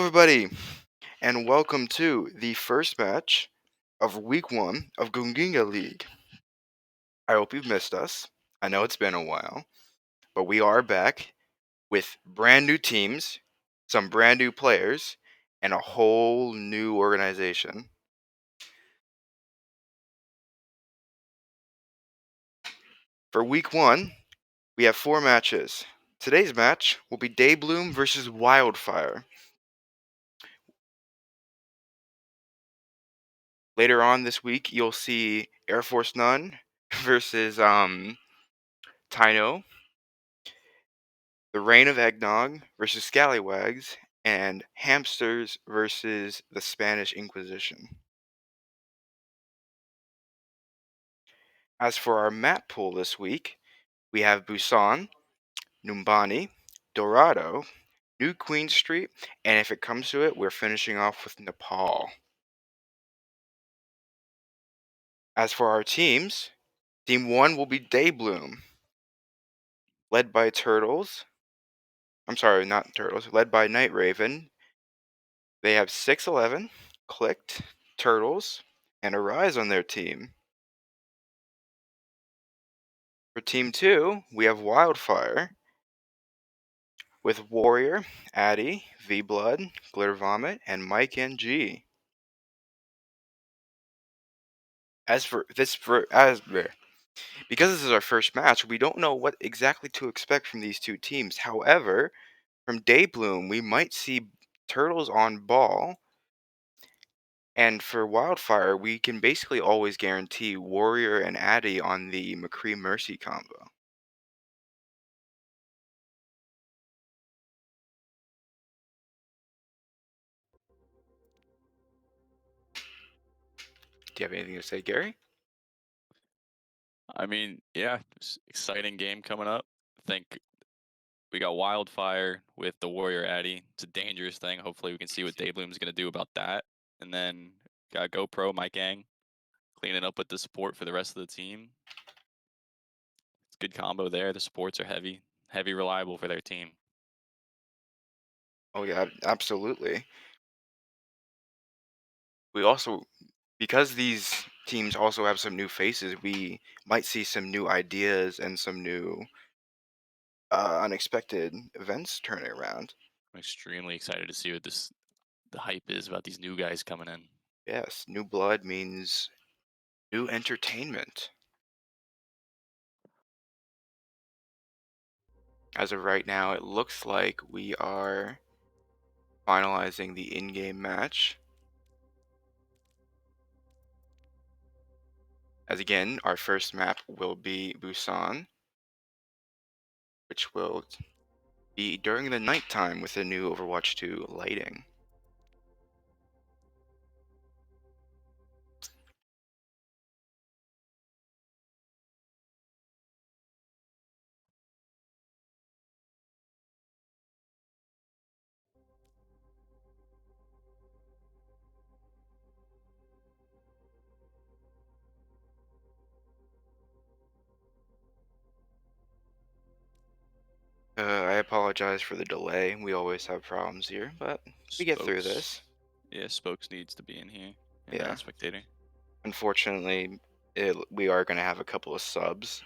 everybody, and welcome to the first match of Week 1 of Gunginga League. I hope you've missed us. I know it's been a while, but we are back with brand new teams, some brand new players, and a whole new organization. For Week 1, we have 4 matches. Today's match will be Daybloom versus Wildfire. Later on this week, you'll see Air Force None versus Tino, The Reign of Eggnog versus Scallywags, and Hamsters versus the Spanish Inquisition. As for our map pool this week, we have Busan, Numbani, Dorado, New Queen Street, and if it comes to it, we're finishing off with Nepal. As for our teams, Team 1 will be Daybloom, led by Turtles. I'm sorry, not Turtles, led by Night Raven. They have 611, Clicked, Turtles, and Arise on their team. For Team 2, we have Wildfire with Warrior, Addy, V-Blood, Glitter Vomit, and Mike NG. Because this is our first match, we don't know what exactly to expect from these two teams. However, from Daybloom, we might see Turtles on ball, and for Wildfire, we can basically always guarantee Warrior and Addy on the McCree Mercy combo. Do you have anything to say, Gary? I mean, yeah, exciting game coming up. I think we got Wildfire with the Warrior Addy. It's a dangerous thing. Hopefully, we can see what Daybloom's going to do about that. And then got GoPro, my gang, cleaning up with the support for the rest of the team. It's a good combo there. The supports are heavy, reliable for their team. Oh yeah, absolutely. We also, because these teams also have some new faces, we might see some new ideas and some new unexpected events turning around. I'm extremely excited to see what the hype is about these new guys coming in. Yes, new blood means new entertainment. As of right now, it looks like we are finalizing the in-game match. As again, our first map will be Busan, which will be during the nighttime with the new Overwatch 2 lighting. I apologize for the delay. We always have problems here, but we get through Spokes, this. yeah, Spokes needs to be in here and Yeah, spectator. unfortunately, we are going to have a couple of subs.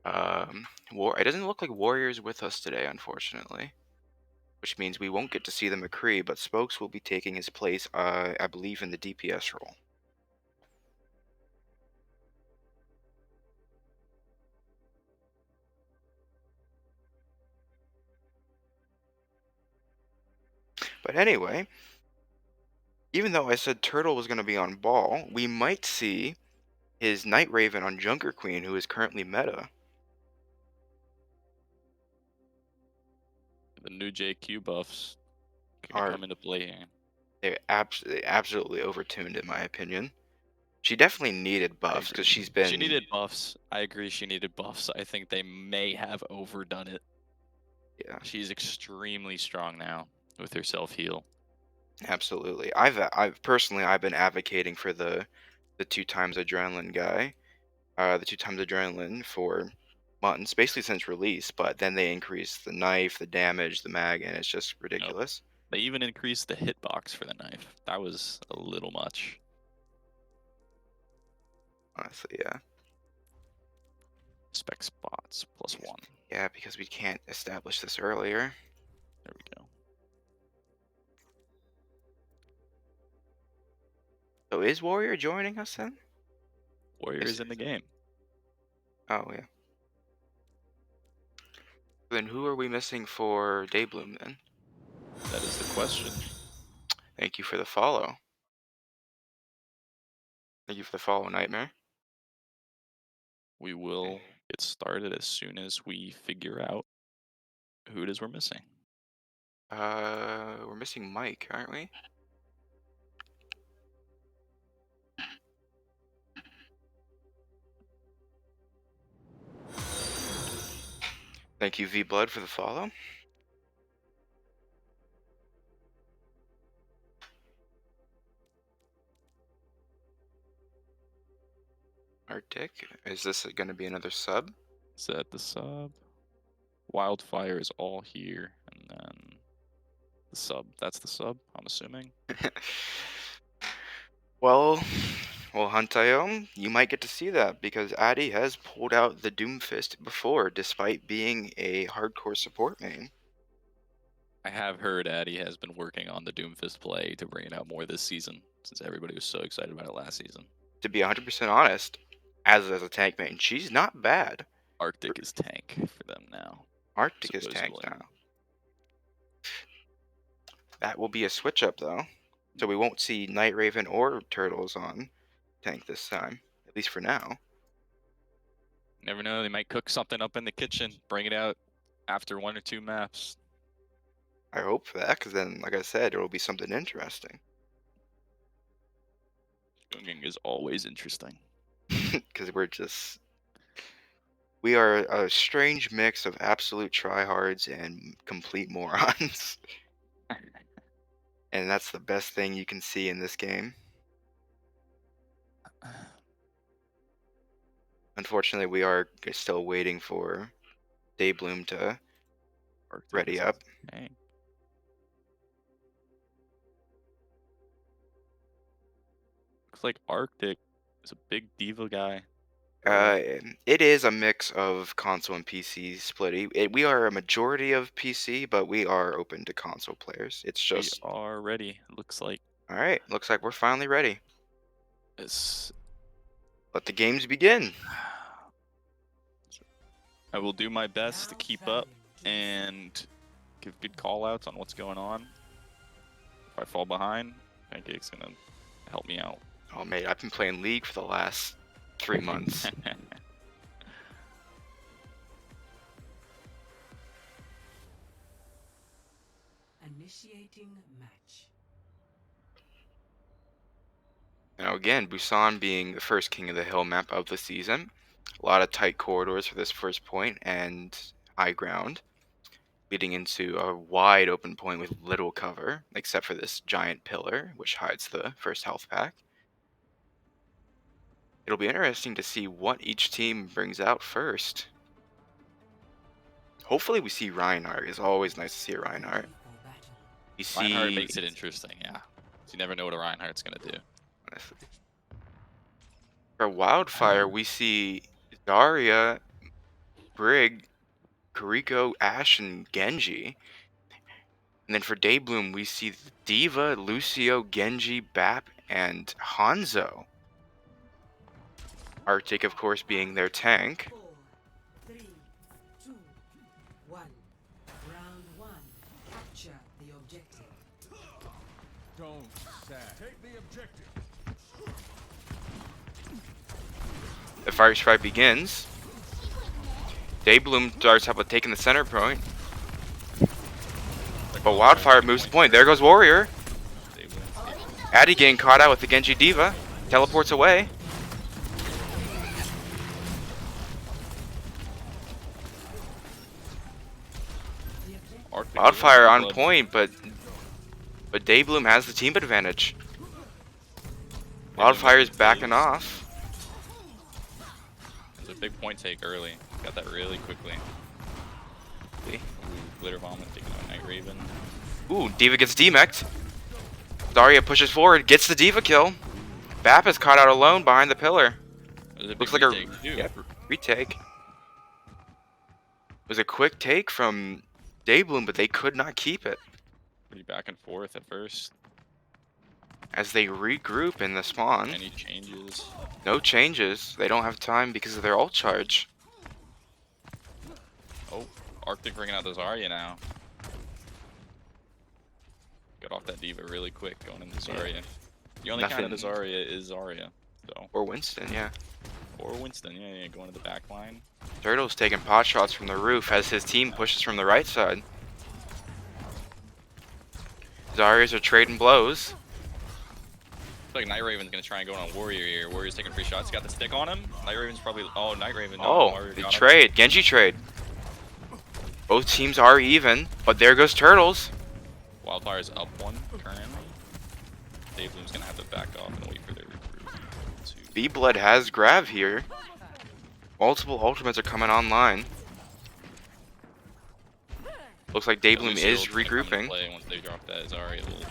It doesn't look like Warriors with us today, unfortunately, which means we won't get to see the McCree, but Spokes will be taking his place, I believe, in the DPS role. But anyway, even though I said Turtle was going to be on ball, we might see his Night Raven on Junker Queen, who is currently meta. The new JQ buffs gonna Are come into play here. they absolutely overtuned, in my opinion. She definitely needed I buffs because agree. she's She been, needed buffs. I agree she needed buffs. I think they may have overdone it. yeah, She's extremely strong now with her self heal. absolutely. I've been advocating for the 2 times adrenaline guy, the 2 times adrenaline for months, basically since release. But then they increase the knife, the damage, the mag, and it's just Yep. ridiculous. They even increased the hitbox for the knife. That was a little much. Honestly, yeah. Spec spots +1. Yeah, because we can't establish this earlier. There we go. So is Warrior joining us then? Warrior is in the game. Oh, yeah. Then who are we missing for Daybloom then? That is the question. Thank you for the follow. Thank you for the follow, Nightmare. We will get started as soon as we figure out who it is we're missing. We're missing Mike, aren't we? Thank you, V Blood, for the follow. Arctic, is this going to be another sub? Is that the sub? Wildfire is all here, and then the sub. That's the sub, I'm assuming. Well, Huntayom, you might get to see that because Addy has pulled out the Doomfist before, despite being a hardcore support main. I have heard Addy has been working on the Doomfist play to bring it out more this season, since everybody was so excited about it last season. To be 100% honest, as a tank main, she's not bad. Arctic is tank for them now. Arctic is tank Supposedly. now. That will be a switch up though. So we won't see Night Raven or Turtles on tank this time, at least for now. Never know, they might cook something up in the kitchen, bring it out after 1 or 2 maps. I hope for that, because then, like I said, it will be something interesting. Cooking is always interesting. Because we are a strange mix of absolute tryhards and complete morons. And that's the best thing you can see in this game. Unfortunately, we are still waiting for Daybloom to Arctic ready is up. tank. Looks like Arctic is a big diva guy. It is a mix of console and PC splitty. We are a majority of PC, but we are open to console players. It's We just are ready, looks like. all right. Looks like we're finally ready. This. Let the games begin. I will do my best to keep up and give good call outs on what's going on. If I fall behind, Pancake's gonna help me out. Oh mate, I've been playing League for the last 3 months. Initiating match. Now again, Busan being the first King of the Hill map of the season. A lot of tight corridors for this first point and high ground, leading into a wide open point with little cover, except for this giant pillar, which hides the first health pack. It'll be interesting to see what each team brings out first. Hopefully we see Reinhardt. It's always nice to see a Reinhardt. We Reinhardt see... makes it interesting, yeah. You never know what a Reinhardt's gonna do. For Wildfire, we see Zarya, Brig, Kariko, Ashe, and Genji. And then for Daybloom, we see Diva, Lucio, Genji, Bap, and Hanzo. Arctic, of course, being their tank. 4, 3, 2, 1. Round 1. Capture the objective. Don't sack. Take the objective. The fire strike begins. Daybloom starts up with taking the center point. But Wildfire moves the point. There goes Warrior. Addy getting caught out with the Genji Diva. Teleports away. Wildfire on point, but Daybloom has the team advantage. Wildfire's backing off. There's a big point take early. Got that really quickly. Ooh, Glitter Bomb taking out Night Raven. Ooh, D.Va gets demeched. Zarya pushes forward, gets the D.Va kill. Bap is caught out alone behind the pillar. It was a big Looks like a retake, too. retake. It was a quick take from Daybloom, but they could not keep it. Pretty back and forth at first. As they regroup in the spawn. Any changes? No changes. They don't have time because of their ult charge. Oh, Arctic bringing out the Zarya now. Got off that D.Va really quick going into Zarya. The only kind of the Zarya is Zarya. So. Or Winston, yeah. Or Winston, yeah, going to the back line. Turtle's taking pot shots from the roof as his team pushes from the right side. Zaryas are trading blows. Looks like Night Raven's gonna try and go on Warrior here. Warrior's taking free shots. Got the stick on him. Night Raven's probably. Oh, Night Raven. No, Oh, Warrior the got him. trade. Genji trade. Both teams are even, but there goes Turtles. Wildfire's up one currently. Daybloom's gonna have to back off and wait for their recruit. B-Blood has grab here. Multiple ultimates are coming online. Looks like Daybloom is regrouping. Play once they drop that Zarya ult.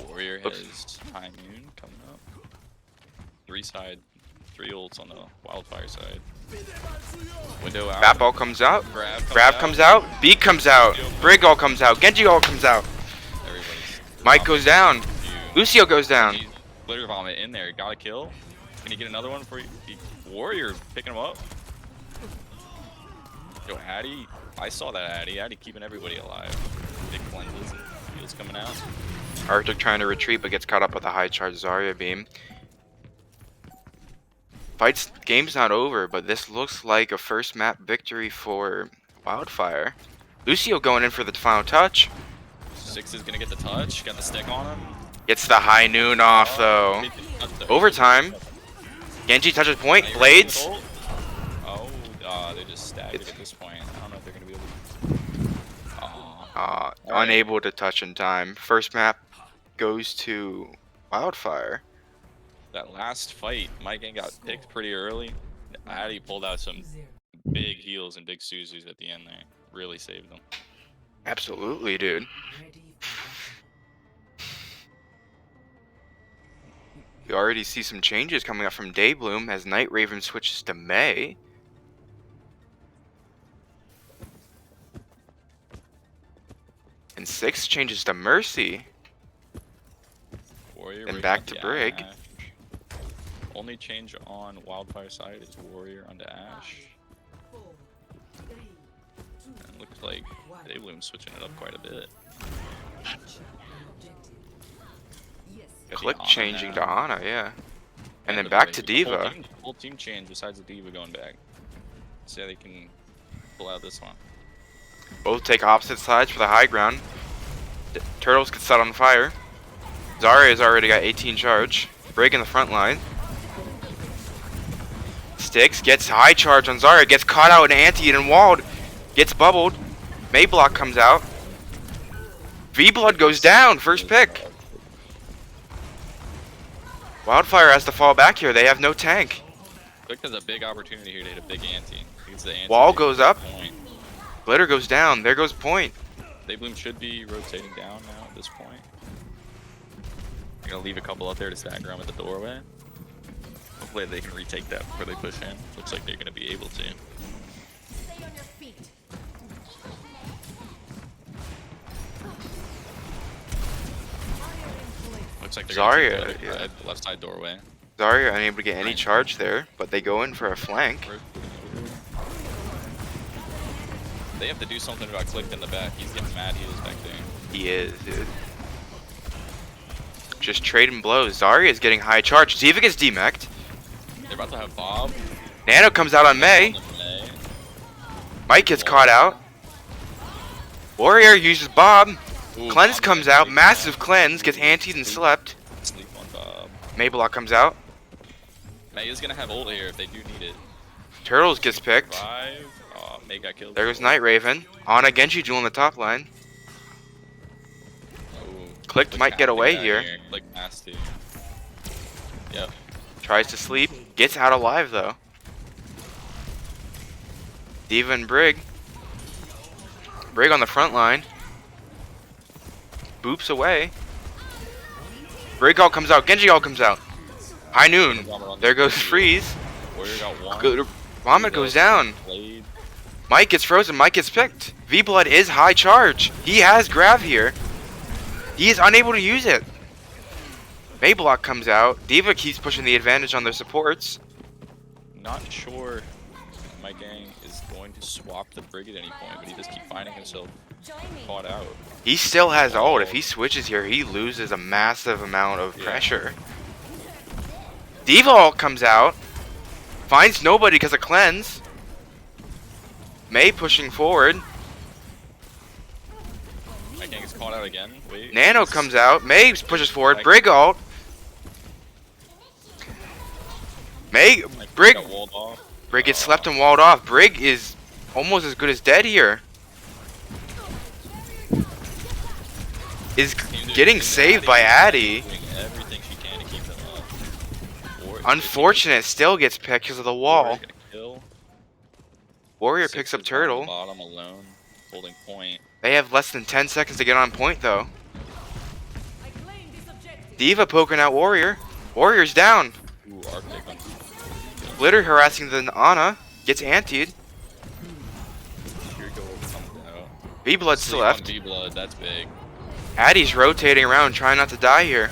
Warrior has High Moon coming up. Three ults on the Wildfire side. Window out. Bap all comes out. Grab comes out. Beat comes out. Brig all comes out. Genji all comes out. Everybody's Mike goes down. Lucio goes down. Glitter Vomit in there. Got a kill. Can he get another one for you? Warrior picking him up. Yo, Addy. I saw that Addy. Addy keeping everybody alive. Big cleanses and heals coming out. Arctic trying to retreat but gets caught up with a high charge Zarya beam. Game's not over, but this looks like a first map victory for Wildfire. Lucio going in for the final touch. Six is gonna get the touch. Got the stick on him. Gets the high noon off though. Overtime. Genji touches point. Blades. Oh, they just staggered at this point. I don't know if they're gonna be able to. Unable to touch in time. First map goes to Wildfire. That last fight, Mike got picked pretty early. Addy pulled out some big heals and big Suzus at the end there. Really saved them. Absolutely, dude. You already see some changes coming up from Daybloom as Night Raven switches to Mei. And 6 changes to Mercy. Warrior And back to Brig. Ash. Only change on Wildfire side is Warrior onto Ash. And looks like Daybloom's switching it up quite a bit. Click changing to Ana, yeah. And then the back Brig. to The D.Va. whole team changed besides the D.Va going back. See how they can pull out this one. Both take opposite sides for the high ground. Turtles get set on fire. Zarya has already got 18 charge. Brig in the front line. Sticks gets high charge on Zarya. Gets caught out and antied and walled. Gets bubbled. Mayblock comes out. V-Blood goes down. First pick. Wildfire has to fall back here. They have no tank. Click has a big opportunity here to hit a big ante. Wall goes up. Glitter goes down. There goes point. Daybloom should be rotating down now at this point. I'm gonna leave a couple out there to stagger them at the doorway. Hopefully they can retake that before they push in. Looks like they're gonna be able to. Stay on your feet. Looks like they're Zarya, gonna take the yeah. left side doorway. Zarya unable to get any charge there, but they go in for a flank. They have to do something about Click in the back. He's getting mad heals back there. He is, dude. Just trading blows. Zarya is getting high charge. D.Va gets demeched. They're about to have Bob. Nano comes out on Mei. Mike gets caught out. Warrior uses Bob. Ooh, Cleanse Bob comes gets out. big Massive Bob. cleanse. Gets antied and slept. Sleep on Bob. Mayblock comes out. Mei is gonna have ult here if they do need it. Turtles gets picked. Revive. Oh, Mei got killed. There goes Night Raven. Ana Genji duel in the top line. Ooh, Click might has get to away out here. Click has to. Yep. Tries to sleep. Gets out alive though. D.Va and Brig. Brig on the front line. Boops away. Brig ult comes out. Genji ult comes out. High noon. There goes Freeze. Warrior got one. Good. Vomit goes down. Blade. Mike gets frozen. Mike gets picked. V-Blood is high charge. He has grab here. He is unable to use it. Mayblock comes out. D.Va keeps pushing the advantage on their supports. Not sure my gang is going to swap the Brig at any point, but he just keeps finding himself Join me. caught out. He still has ult. If he switches here, he loses a massive amount of Yeah. pressure. D.Va ult comes out. Finds nobody because of cleanse. May pushing forward. My gang is caught out again. Wait. Nano comes out. May pushes forward. Brig ult. May Brig Got walled off. Brig gets slept and walled off. Brig is almost as good as dead here. Is getting saved by Addy. Doing everything she can to keep them up. Unfortunate, still gets picked because of the Warrior wall. gonna kill. Warrior Six picks up is on the Turtle. Bottom alone, holding point. They have less than 10 seconds to get on point though. I claim this objective. D.Va poking out Warrior. Warrior's down. Ooh, Arctic on. Glitter harassing the Ana. Gets antied. Here comes out. V-Blood's Sleep left. on V-Blood, that's big. Addy's rotating around trying not to die here.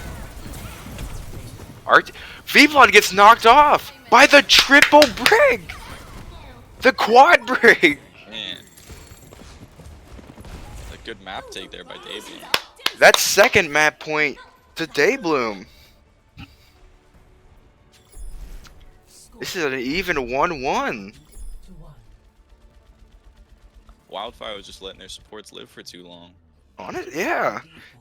V-Blood gets knocked off by the triple Brig. The quad Brig. Man. A good map take there by Daybloom. That's second map point to Daybloom. This is an even 1-1. To 1. Wildfire was just letting their supports live for too long. On it, yeah.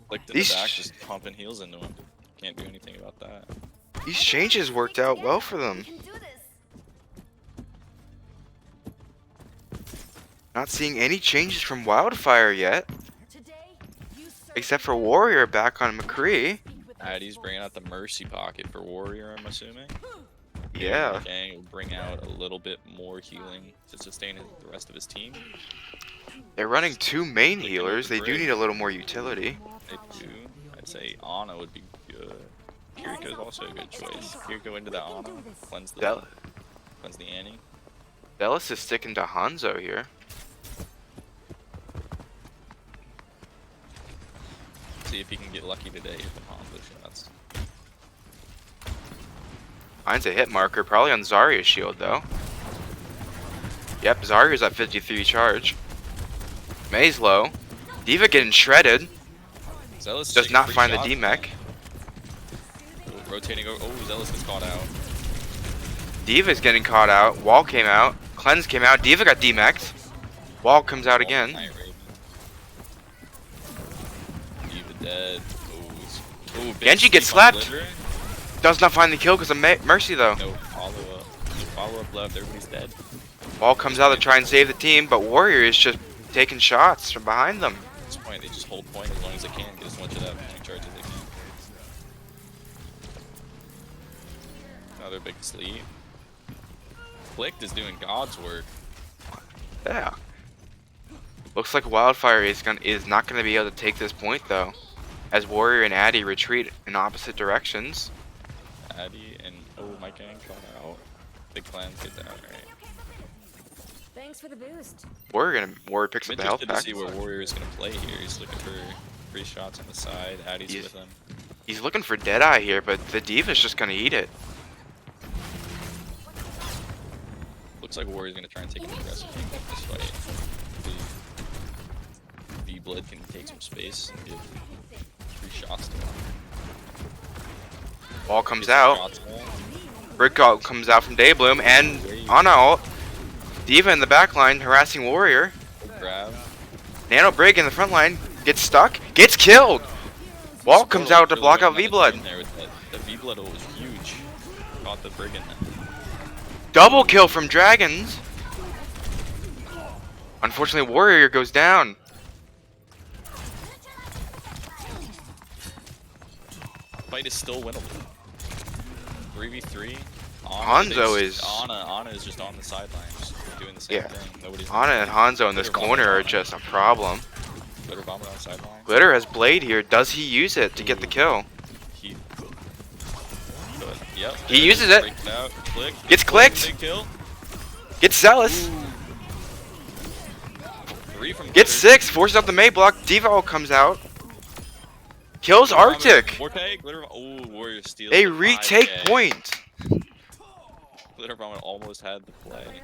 Clicked in These the back, sh- just pumping heals into him. Can't do anything about that. These changes worked out well for them. We can do this. Not seeing any changes from Wildfire yet, Today, you serve except for Warrior back on McCree. Addy's bringing out the Mercy Pocket for Warrior, I'm assuming. Yeah. Gang will bring out a little bit more healing to sustain the rest of his team. They're running two main healers. They do need a little more utility. They do. I'd say Ana would be good. Kiriko's also a good choice. Kiriko into the Ana, cleanse the Annie. Bellis is sticking to Hanzo here. See if he can get lucky today with the combo shots. Finds a hit marker, probably on Zarya's shield though. Yep, Zarya's at 53 charge. May's low. D.Va getting shredded. Zealous Does taking not free find the shots D-Mech. now. Rotating over. Oh, Zealous gets caught out. D.Va's getting caught out. Wall came out. Cleanse came out. D.Va got D-Mech'd. Wall comes out again. Night Raven. D.Va dead. Ooh, big Genji gets sleep on slapped. Glitter. Does not find the kill because of Mercy though. No follow up. No follow up left. Everybody's dead. Wall comes out to try and save the team, but Warrior is just taking shots from behind them. At this point, they just hold point as long as they can. Get as much of that point charge as they can. Another big sleep. Clicked is doing God's work. Yeah. Looks like Wildfire is not gonna be able to take this point though, as Warrior and Addy retreat in opposite directions. Addy and my gang caught out. Big cleanse, get down. Right. Thanks for the boost. Warrior picks I'm up the health interested to pack. see where Warrior is gonna play here. He's looking for free shots on the side. Addy's He's- with him. He's looking for Deadeye here, but the D.Va's just gonna eat it. Looks like Warrior's gonna try and take an aggressive game with this fight. V-Blood can take some space and give free shots to him. Wall comes Get some out. shots in. Brick ult comes out from Daybloom, and Ana ult. D.Va in the back line harassing Warrior. Good grab. Nano Brig in the front line gets stuck, gets killed. Wall comes out to block out V-Blood. The V-Blood ult was huge. Caught the Brig in there. Double kill from Dragons. Unfortunately, Warrior goes down. Fight is still winnable. 3v3. Hanzo is- Ana is just on the sidelines. doing the same Yeah. thing. Nobody's Ana and Hanzo in this Glitter Bomb corner are on it. just a problem. Glitter Bomb on the sideline. Glitter has Blade here. Does he use it to get the kill? He. Yep. He there uses is. it. Breaks out. Click. Gets clicked. Big kill. Gets Zealous. 3 from Gets Glitter. 6. Forces out the May block. Devo comes out. Kills Glitter Bomb Arctic. Forte. Glitter. Oh, Warrior steals. They the retake 5K. point. Glitter Bomb almost had the play.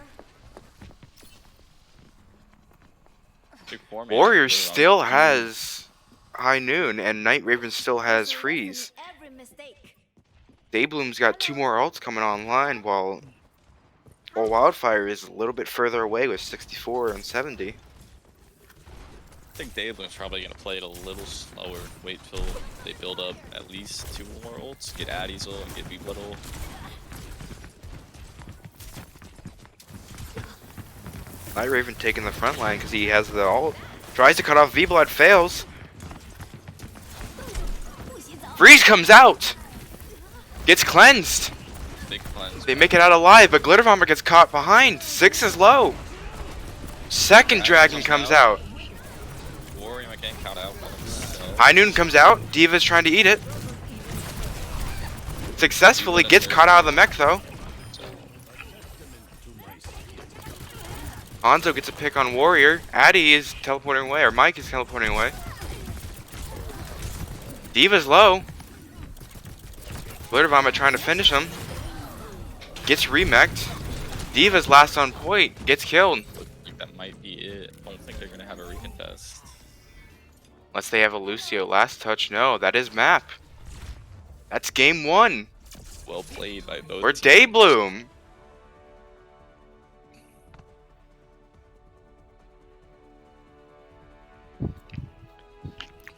Big formation. Warrior Glitter Bomb. still has High Noon, and Night Raven still has Freeze. Every mistake. Daybloom's got 2 more ults coming online, while Wildfire is a little bit further away with 64 and 70. I think Daybloom's probably going to play it a little slower. Wait till they build up at least 2 more ults. Get Addy's ult and get V-Blood ult. Night Raven taking the front line because he has the ult. Tries to cut off V-Blood, fails. Freeze comes out. Gets cleansed. Big cleanse. They make it out alive, but Glitter Bomber gets caught behind. 6 is low. Second dragon comes out. Warrior might get caught out by himself. High Noon comes out. Diva's trying to eat it. Successfully gets caught out of the mech though. So, Hanzo gets a pick on Warrior. Addy is teleporting away, or Mike is teleporting away. Diva's low. Glitter Vomit trying to finish him. Gets remeched. Diva's last on point. Gets killed. I think that might be it. I don't think they're going to have a recontest. Unless they have a Lucio. Last touch, no. That is map. That's game 1. Well played by both Or teams. Daybloom.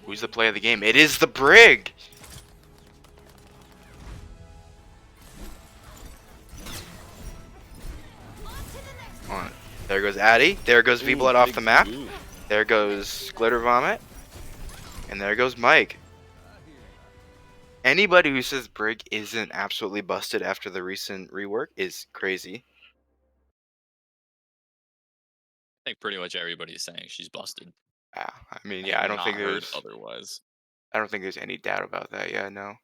Who's the play of the game? It is the Brig. There goes Addy. There goes V-Blood off the map. Ooh. There goes Glitter Vomit. And there goes Mike. Anybody who says Brig isn't absolutely busted after the recent rework is crazy. I think pretty much everybody's saying she's busted. Yeah, I mean, yeah, I don't think heard there's otherwise. any doubt about that. Yeah, no.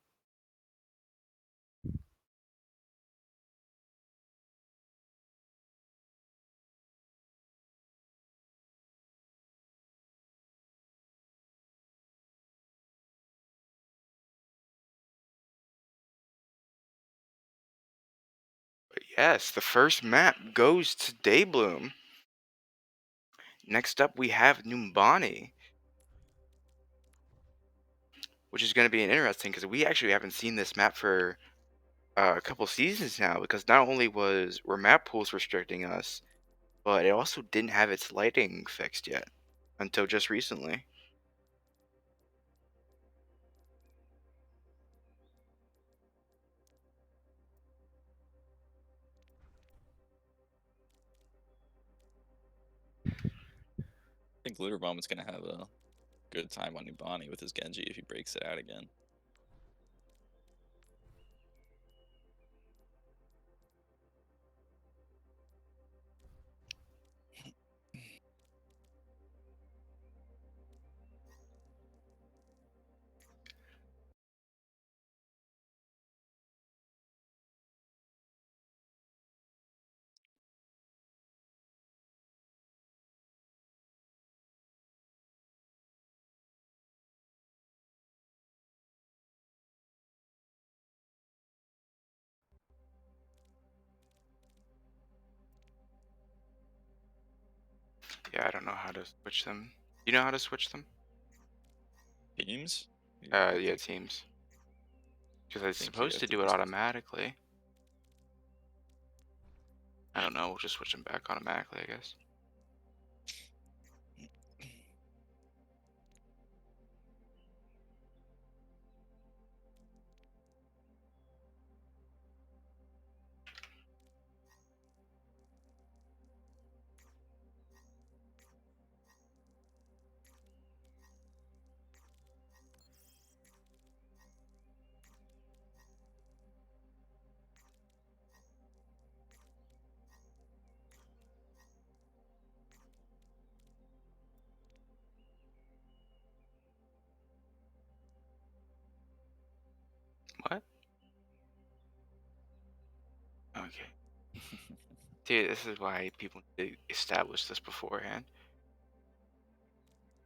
But yes, the first map goes to Daybloom. Next up, we have Numbani, which is going to be an interesting because we actually haven't seen this map for a couple seasons now. Because not only were map pools restricting us, but it also didn't have its lighting fixed yet until just recently. I think Glitter Bomb is going to have a good time on Numbani with his Genji if he breaks it out again. Yeah, I don't know how to switch them. You know how to switch them? Teams? Yeah, teams. Because it's think you supposed have to to do it just- automatically. I don't know, we'll just switch them back automatically, I guess. Okay. Dude, this is why people need to establish this beforehand.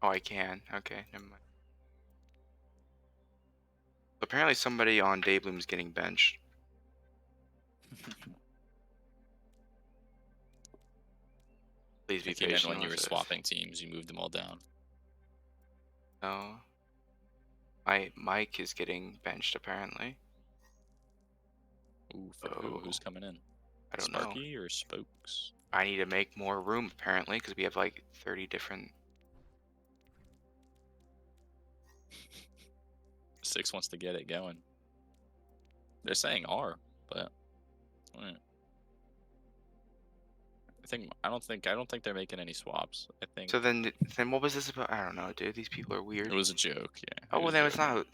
Oh, I can. Okay, never mind. Apparently somebody on Daybloom is getting benched. Please I be think you meant patient when you with were this. swapping teams, you moved them all down. No. My mic is getting benched apparently. Ooh, for who? Who's Oh, coming in? I don't know. Sparky or Spokes? I need to make more room apparently because we have like 30 different. Six wants to get it going. They're saying R, but eh. I don't think they're making any swaps. I think So then what was this about? I don't know, dude. These people are weird. it was a joke. Yeah. Oh, it well, was then a it's joke.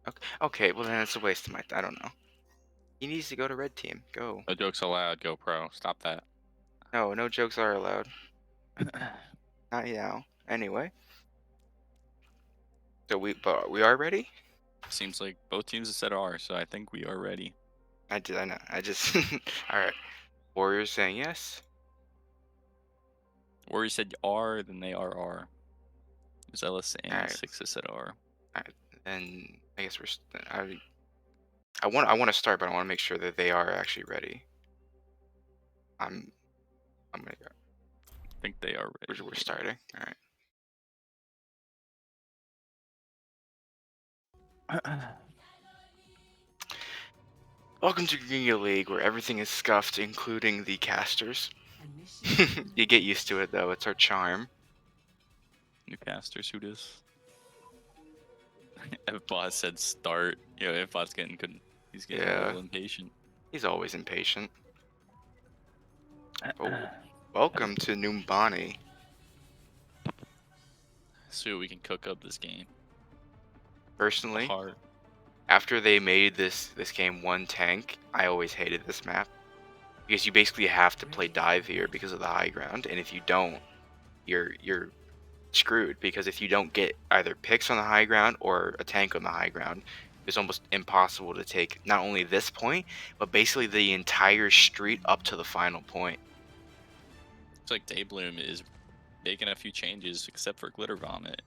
not. Okay, well, then it's a waste of my. I don't know. He needs to go to red team. Go. No jokes allowed. Go pro. Stop that. No, no jokes are allowed. Not now. Anyway. So but we are ready? Seems like both teams have said R, so I think we are ready. I know. I just. Alright. Warriors saying yes. Warriors said R, then they are R. Zealous and Alright. Six has said R. Alright. Then I guess I want to start, but I want to make sure that they are actually ready. I'm gonna go. I think they are ready. We're starting. Alright. Welcome to Green League, where everything is scuffed, including the casters. Initiating You get used to it, though. It's our charm. New casters, who does? F-Bot said start. F-Bot's he's getting a Yeah. little impatient. He's always impatient. Oh, welcome to Numbani. See what we can cook up this game. Personally, Hard. after they made this game one tank, I always hated this map. Because you basically have to play dive here because of the high ground, and if you don't, you're screwed. Because if you don't get either picks on the high ground or a tank on the high ground, it's almost impossible to take not only this point, but basically the entire street up to the final point. Looks like Daybloom is making a few changes, except for Glitter Vomit.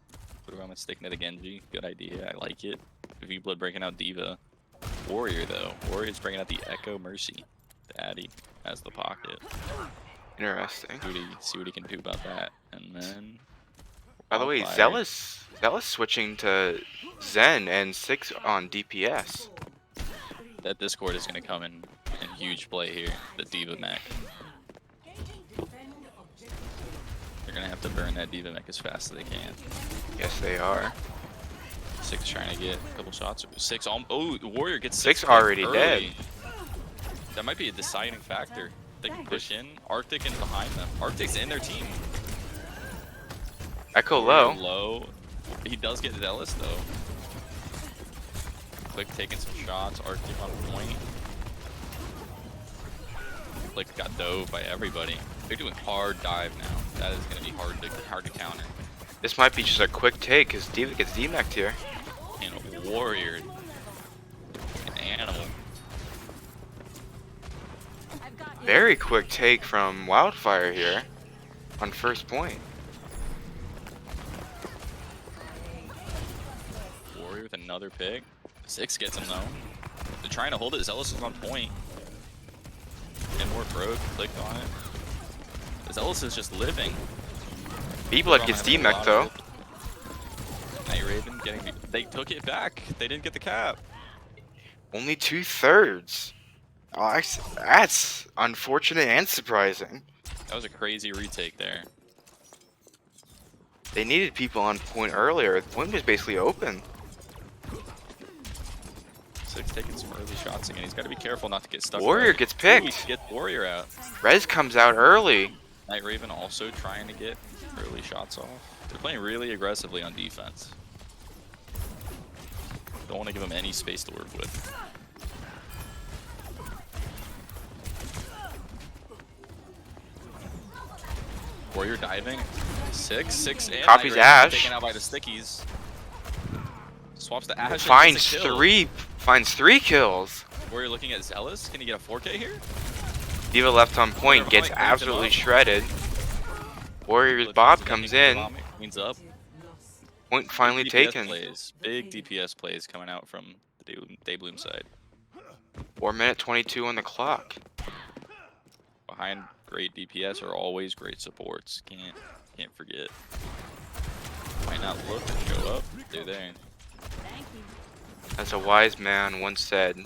Glitter Vomit's sticking it to Genji. Good idea. I like it. V-Blood breaking out Diva. Warrior, though. Warrior's bringing out the Echo Mercy. The Addy has the pocket. Interesting. See what he can do about that. And then... By the way, Wildfire. Zealous switching to Zen and 6 on DPS. That Discord is going to come in huge play here. The Diva mech. defend objective. They're going to have to burn that Diva mech as fast as they can. Yes, they are. Six trying to get a couple shots. Six, oh, the Warrior gets Six clipped already dead. That might be a deciding factor. They can push in. Arctic in behind them. Arctic's in their team. Echo Warrior low. low. He does get Zealous though. Click taking some shots. Arctic on point. Click got dove by everybody. They're doing hard dive now. That is going to be hard to counter. This might be just a quick take because Diva gets D-mech'd here. And Warrior, an animal. I've got you. Very quick take from Wildfire here on first point. Warrior with another pick. Six gets him though. They're trying to hold it. Zealous is on point. And more broke. Clicked on it. Zealous is just living. V-Blood gets D-mech'd though. Night Raven getting. They took it back. They didn't get the cap. Only 2/3. Oh, that's unfortunate and surprising. That was a crazy retake there. They needed people on point earlier. The point was basically open. Six taking some early shots again. He's got to be careful not to get stuck. Warrior right. gets Ooh, picked. he gets Warrior out. Rez comes out early. Night Raven also trying to get early shots off. They're playing really aggressively on defense. Don't want to give them any space to work with. Warrior diving. Six, and Copies Night Raven Ash. taken out by the stickies. Swaps to Ash. and Finds gets a kill. three kills. Warrior looking at Zealous. Can he get a 4K here? D.Va left on point, gets Warrior cleans him absolutely up. shredded. Warrior's Blitz Bob is comes making in. vomit, cleans up. Point finally Big DPS taken. plays. Big DPS plays coming out from the Daybloom side. 4 minute 22 on the clock. Behind great DPS are always great supports. Can't forget. Might not look or show up. They're there. As a wise man once said,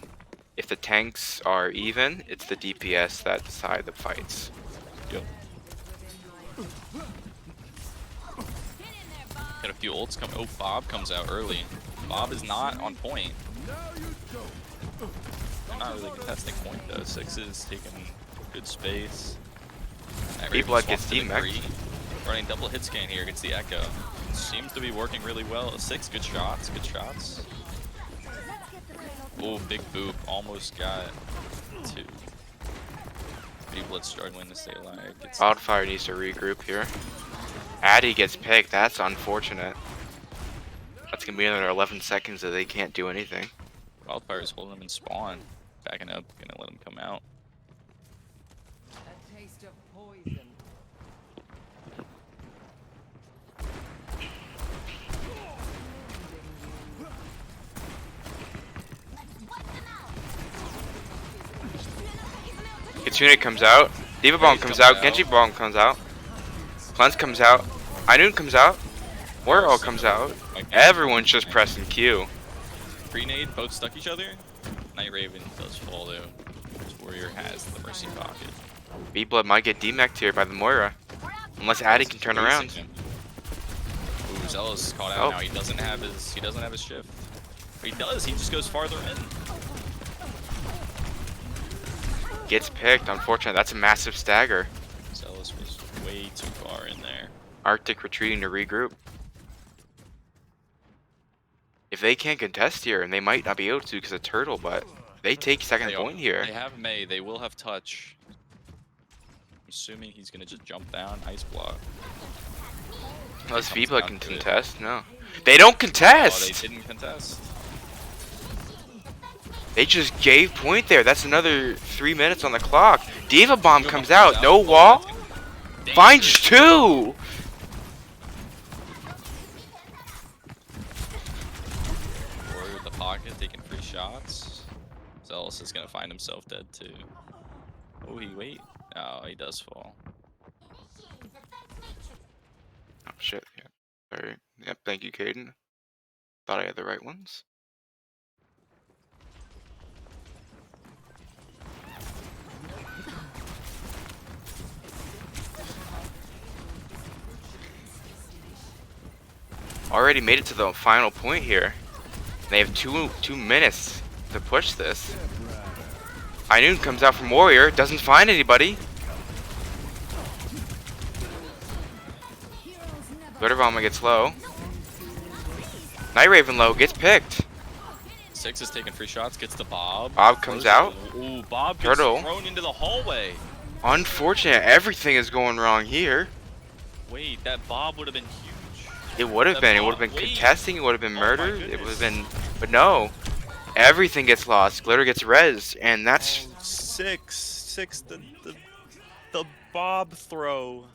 if the tanks are even, it's the DPS that decide the fights. Yep. Got a few ults coming. Oh, Bob comes out early. Bob is not on point. They're not really contesting point though. Six is taking good space. B-Blood gets D-Mac. D-Mac. Running double hit scan here against the Echo. Seems to be working really well. Six, good shots, good shots. Oh, big boop. Almost got two. B-Blood struggling to stay alive. Wildfire needs to regroup here. Addy gets picked. That's unfortunate. That's gonna be another 11 seconds that they can't do anything. Wildfire is holding him in spawn. Backing up, gonna let him come out. A taste of poison. Kitsune comes out. D.Va Bomb comes out. Genji Bomb comes out. Cleanse comes out. Ainun comes out. Warrior comes out. Everyone's just pressing Q. Grenade, both stuck each other. Night Raven does fall though. This Warrior has the Mercy Pocket. B-Blood might get D-Mac'd here by the Moira. Unless Addy can turn around. Ooh, Zealous is caught out now. He doesn't have his shift. But he does, he just goes farther in. Gets picked. Unfortunate. That's a massive stagger. Zealous was way too far in there. Arctic retreating to regroup. If they can't contest here, and they might not be able to because of Turtle, but they take second point here. They have May, they will have touch. I'm assuming he's gonna just jump down, ice block. Unless Comes V-Blood down can to it. contest, no. They don't Oh, contest! they didn't contest. They just gave point there. That's another 3 minutes on the clock. D.Va Bomb D.Va comes Bomb out. comes No out. wall. Dangerous. Finds two! Warrior with the pocket, taking free shots. Zealous is gonna find himself dead too. Oh, wait. Oh, he does fall. Oh shit, yeah. Sorry. Yep, thank you, Caden. Thought I had the right ones. Already made it to the final point here. They have two minutes to push this. Ainun comes out from Warrior, doesn't find anybody. Glitterbomber gets low. Night Raven low, gets picked. Six is taking free shots, gets the Bob. Bob comes out. Ooh, Bob gets Turtle. thrown into the hallway. Unfortunate, everything is going wrong here. Wait, that Bob would have been huge. It would have That been. It would Bob- have been wait. contesting. It would have been Oh my murder. It would goodness. have been. But no. Everything gets lost. Glitter gets res. And that's. Six, the Bob throw.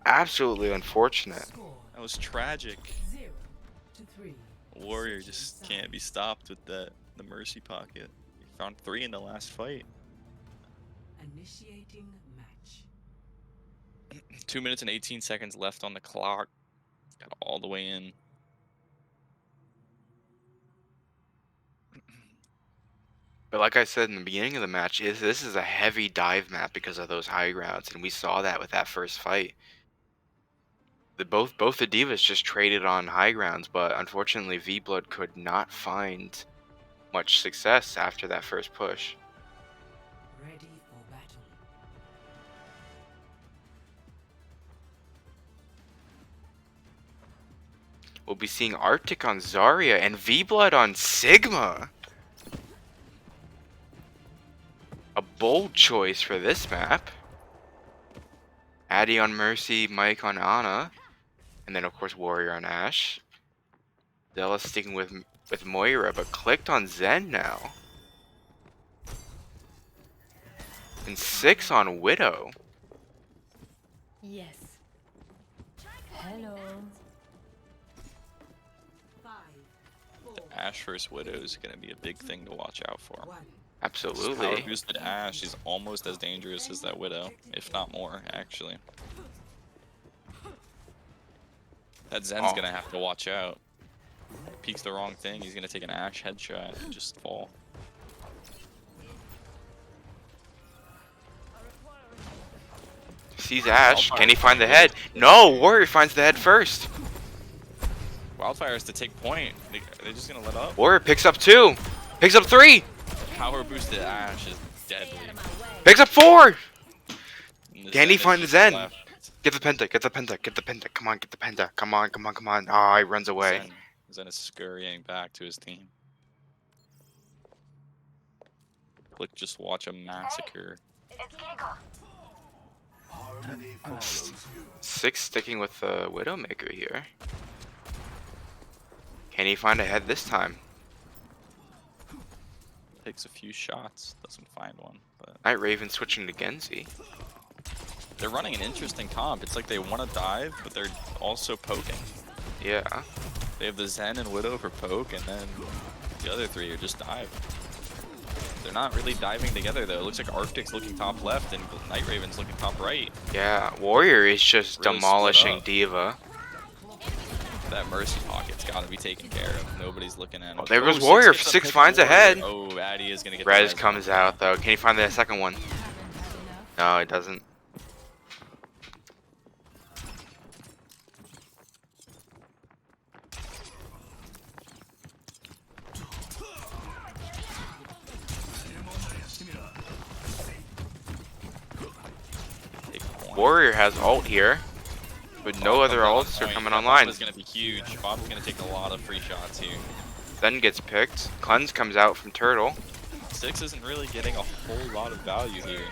Absolutely unfortunate. Score That was tragic. 0-3. Warrior just can't be stopped with the Mercy Pocket. He found 3 in the last fight. Initiating match. 2 minutes and 18 seconds left on the clock. Got all the way in. But like I said in the beginning of the match, this is a heavy dive map because of those high grounds, and we saw that with that first fight. Both the divas just traded on high grounds, but unfortunately V-Blood could not find much success after that first push. Ready for battle. We'll be seeing Arctic on Zarya and V-Blood on Sigma. A bold choice for this map. Addy on Mercy, Mike on Ana, and then of course Warrior on Ashe. Zella sticking with Moira, but clicked on Zen now. And 6 on Widow. Yes. Hello. 5, 4, Ashe versus Widow is going to be a big thing to watch out for. 1. Power Absolutely. boosted Ashe is almost as dangerous as that Widow, if not more, actually. That Zen's Oh. gonna have to watch out. Peeks the wrong thing, he's gonna take an Ashe headshot and just fall. Sees Ashe. Can he find the head? No, Warrior finds the head first. Wildfire has to take point. They're just gonna let up. Warrior picks up 2. Picks up 3. Power boosted Ashe is deadly. Picks up 4. And the Can he Zen is find the just Zen? left. Get the penta, get the penta, get the penta. Come on, get the penta. Come on, come on, come on. Ah, he runs away. Zen is scurrying back to his team. Click, just watch a massacre. 6 sticking with the Widowmaker here. Can he find a head this time? Takes a few shots, doesn't find one. But Night Raven switching to Genji. they're running an interesting comp. It's like they want to dive, but they're also poking. Yeah. They have the Zen and Widow for poke, and then the other 3 are just dive. They're not really diving together though. It looks like Arctic's looking top left and Night Raven's looking top right. Yeah. Warrior is just Really split demolishing up. D.Va. That Mercy pocket's got to be taken care of. Nobody's looking at him. Oh, there goes Six Warrior. gets 6 pick finds a Warrior. head. Oh, Addy is gonna get the Rez comes out though. Can he find the second one? Haven't had enough. No, it doesn't. Take point. Warrior has ult here, but no Bob other comes ults on are point. coming That online. Bob is gonna be huge. Bob is gonna take a lot of free shots here. Then gets picked. Cleanse comes out from Turtle. 6 isn't really getting a whole lot of value here.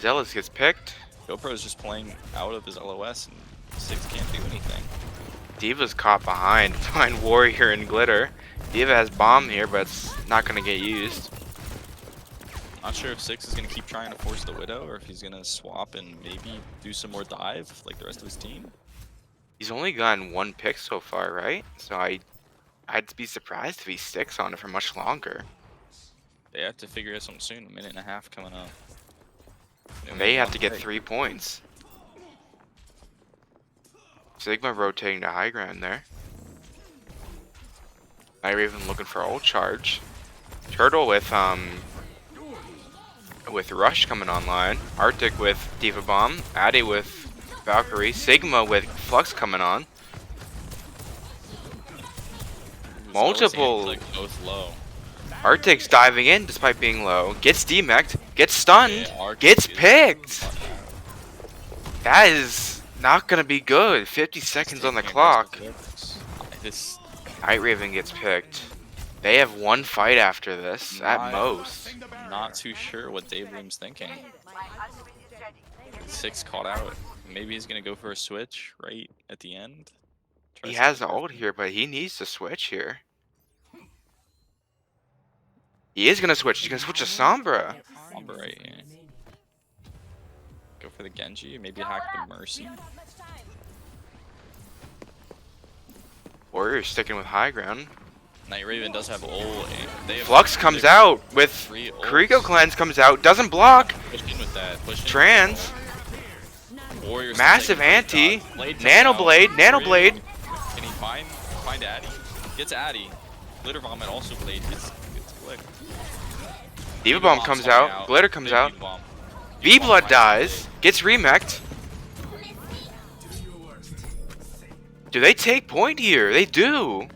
Zealous gets picked. GoPro is just playing out of his LOS, and 6 can't do anything. D.Va's caught behind Warrior and Glitter. D.Va has bomb here, but it's not gonna get used. Not sure if 6 is going to keep trying to force the Widow, or if he's going to swap and maybe do some more dive like the rest of his team. He's only gotten 1 pick so far, right? So I'd be surprised if he sticks on it for much longer. They have to figure out something soon. A minute and a half coming up. They have to get 3 points. Sigma rotating to high ground there. Night Raven looking for ult charge. Turtle with Rush coming online. Arctic with D.Va Bomb. Addy with Valkyrie. Sigma with Flux coming on. Multiple. Like both low. Arctic's diving in despite being low. Gets demeched. Gets stunned. Yeah, Arctic Gets is- picked. That is not gonna be good. 50 seconds on the clock. This Night Raven gets picked. They have 1 fight after this, at Not- most. not too sure what Daybloom's thinking. 6 caught out. Maybe he's gonna go for a switch right at the end. Try He to has see- ult here, but he needs to switch here. He is gonna switch. He's gonna switch to Sombra. Sombra right here. Go for the Genji. Maybe hack the Mercy. Warrior's sticking with high ground. Night Raven does have ult. And they have Flux comes out with 3 ults. Krigo Cleanse comes out. Doesn't block. Push in with that. Push in. Trans. Warriors Massive taking a anti. shot. Blade comes Nanoblade. out. Nanoblade. Can he find Addy? Gets Addy. Glitter Vomit also Blade. Gets Glitter. D.Va Bomb comes coming out. Glitter comes Big out. D.Va Bomb. V-Blood finds dies. Gets remeked. Do they take point here? They do.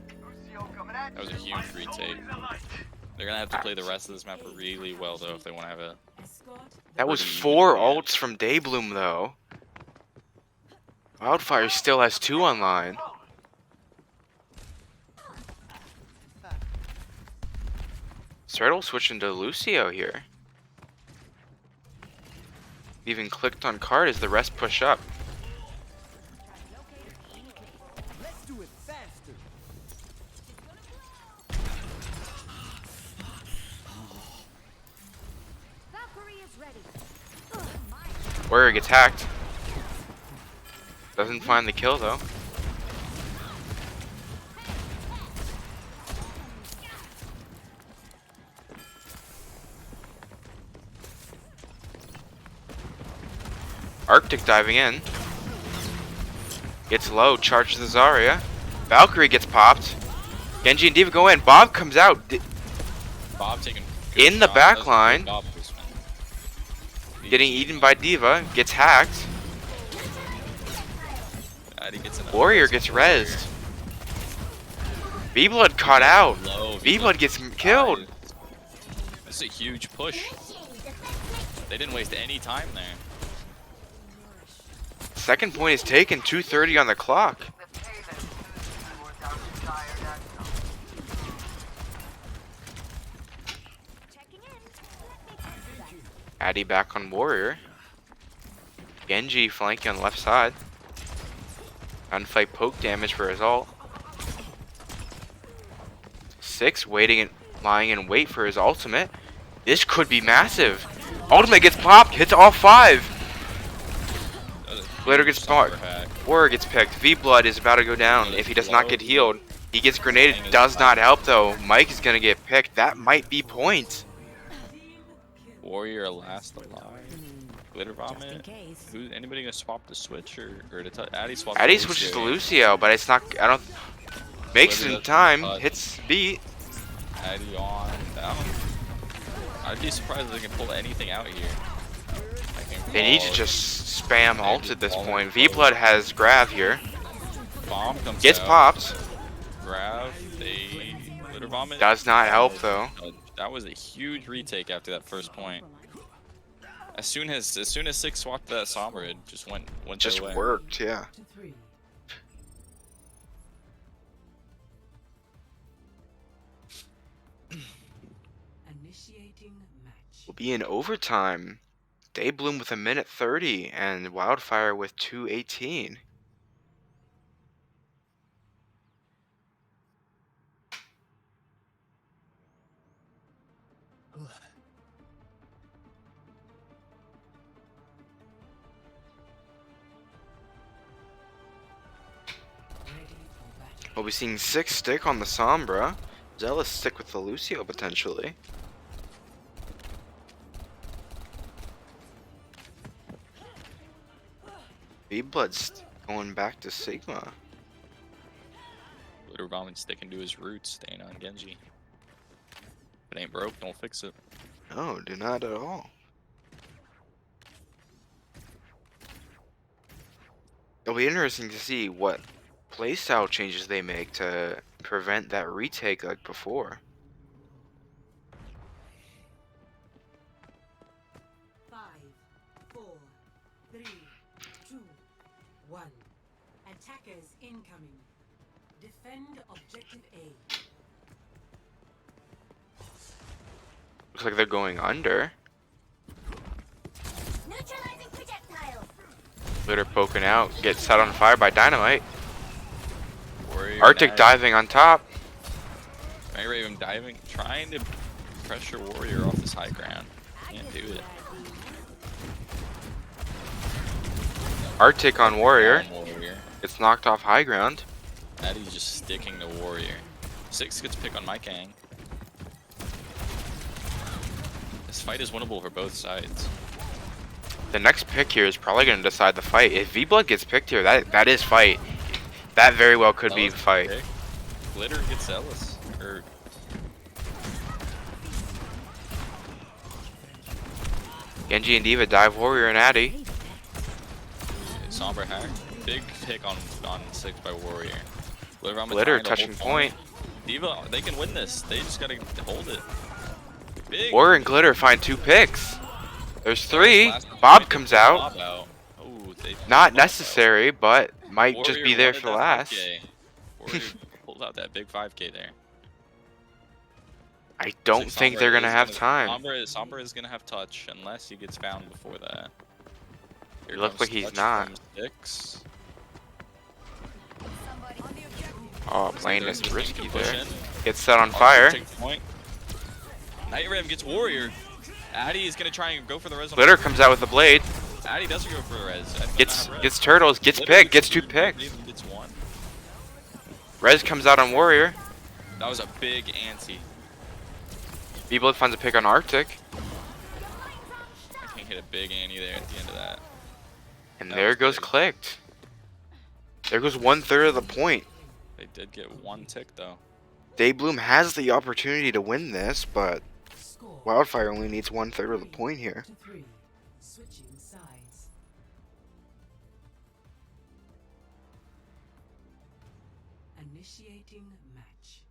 That was a huge retake. They're gonna have to play the rest of this map really well though if they want to have a. That was Pretty 4 even. ults from Daybloom though. Wildfire still has 2 online. Turtle switching to Lucio here. Even clicked on card as the rest push up. Let's do it faster. Valkyrie is ready. Warrior gets hacked. Doesn't find the kill though. Arctic diving in. Gets low, charges the Zarya. Valkyrie gets popped. Genji and D.Va go in. Bob comes out. Bob taking In the shot. back That was a line. good Bob placement. Getting eaten by D.Va. Gets hacked. Addy gets another Warrior res. gets rezzed. V-Blood caught out. Low, V-Blood gets killed. This is a huge push. They didn't waste any time there. Second point is taken. 2:30 on the clock. Addy back on Warrior. Genji flanking on the left side. Gunfight poke damage for his ult. 6 waiting and lying in wait for his ultimate. This could be massive. Ultimate gets popped, hits all 5. Later gets Somber popped. hack. Warrior gets picked. V-Blood is about to go down if he does not get healed. He gets grenaded. Does not help though. Mike is gonna get picked. That might be points. Warrior last alive. Glitter Just in vomit. case. Who? Anybody gonna swap the switch or to Addy swap? Addy switches to Lucio, but it's not. I don't. Makes it in time. Hits beat. Addy on down. I'd be surprised if they can pull anything out here. They need to just spam ult at this point. V-Blood has Grav here. Bomb comes Gets out. popped. Grab. They glitter vomit. Does not help though. That was a huge retake after that first point. As soon as 6 swapped that Sombra, it just went Just their way. worked, yeah. To 3. Initiating match. We'll be in overtime. Daybloom with 1:30 and Wildfire with 2:18. Ready for battle. We'll be seeing 6 stick on the Sombra. Zealous stick with the Lucio potentially. V-Blood's going back to Sigma. Glitter vomit sticking to his roots, staying on Genji. If it ain't broke, don't fix it. No, do not at all. It'll be interesting to see what playstyle changes they make to prevent that retake like before. 5, 4, 3, 2, 1. Attackers incoming. Defend objective A. Looks like they're going under. Neutralizing projectiles. Glitter poking out, gets set on fire by Dynamite. Warrior Arctic now- diving on top. Night Raven diving, trying to pressure Warrior off this high ground. Can't do it. Arctic on Warrior. Down Warrior. Gets knocked off high ground. Addy's just sticking to Warrior. 6 gets pick on my Kang. This fight is winnable for both sides. The next pick here is probably going to decide the fight. If V-Blood gets picked here, that is fight. That very well could be Zealous the fight. pick. Glitter gets Zealous. Or Genji and D.Va dive Warrior and Addy. Sombra hack. Big pick on 6 by Warrior. Glitter touching point. D.Va, they can win this. They just gotta hold it. Big. Warrior and Glitter find 2 picks. There's 3. Last Bob point, comes they out. Bob out. Ooh, they Not necessary, but might just Warrior be there wanted for that last. 5K. Warrior pulled out that big 5K there. I don't think they're going to have time. Sombra is gonna have touch unless he gets found before that. Here It looks comes like he's touch not. from 6. Oh, playing There's this the risky push there. in. Gets set on Archer fire. takes point. Night Raven gets Warrior. Addy is gonna try and go for the res on Glitter comes out with the blade. Addy doesn't go for the res. Addy Gets doesn't have res. gets turtles, gets Literally picked, gets two two, picks. even gets one. Res comes out on Warrior. That was a big anti. V-Blood finds a pick on Arctic. I can't hit a big anti there at the end of that. And That there was goes big. clicked. There goes 1/3 of the point. They did get one tick though. Daybloom has the opportunity to win this, but Score Wildfire only needs 1/3 of the point here. 3-3. Switching sides. Initiating match.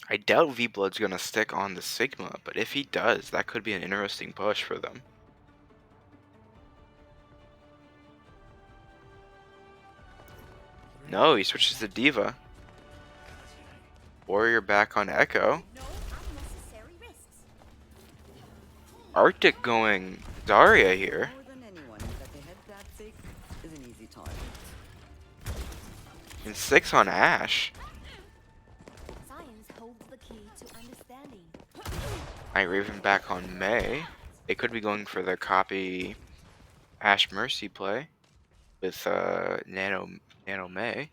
I doubt V-Blood's gonna stick on the Sigma, but if he does, that could be an interesting push for them. No, he switches to Diva. Warrior back on Echo. No unnecessary risks. Arctic going Zarya here. More than anyone, that they head that thick is an easy target. And 6 on Ashe. Science holds the key to understanding. Night Raven back on May. They could be going for the copy Ashe Mercy play with Nano May.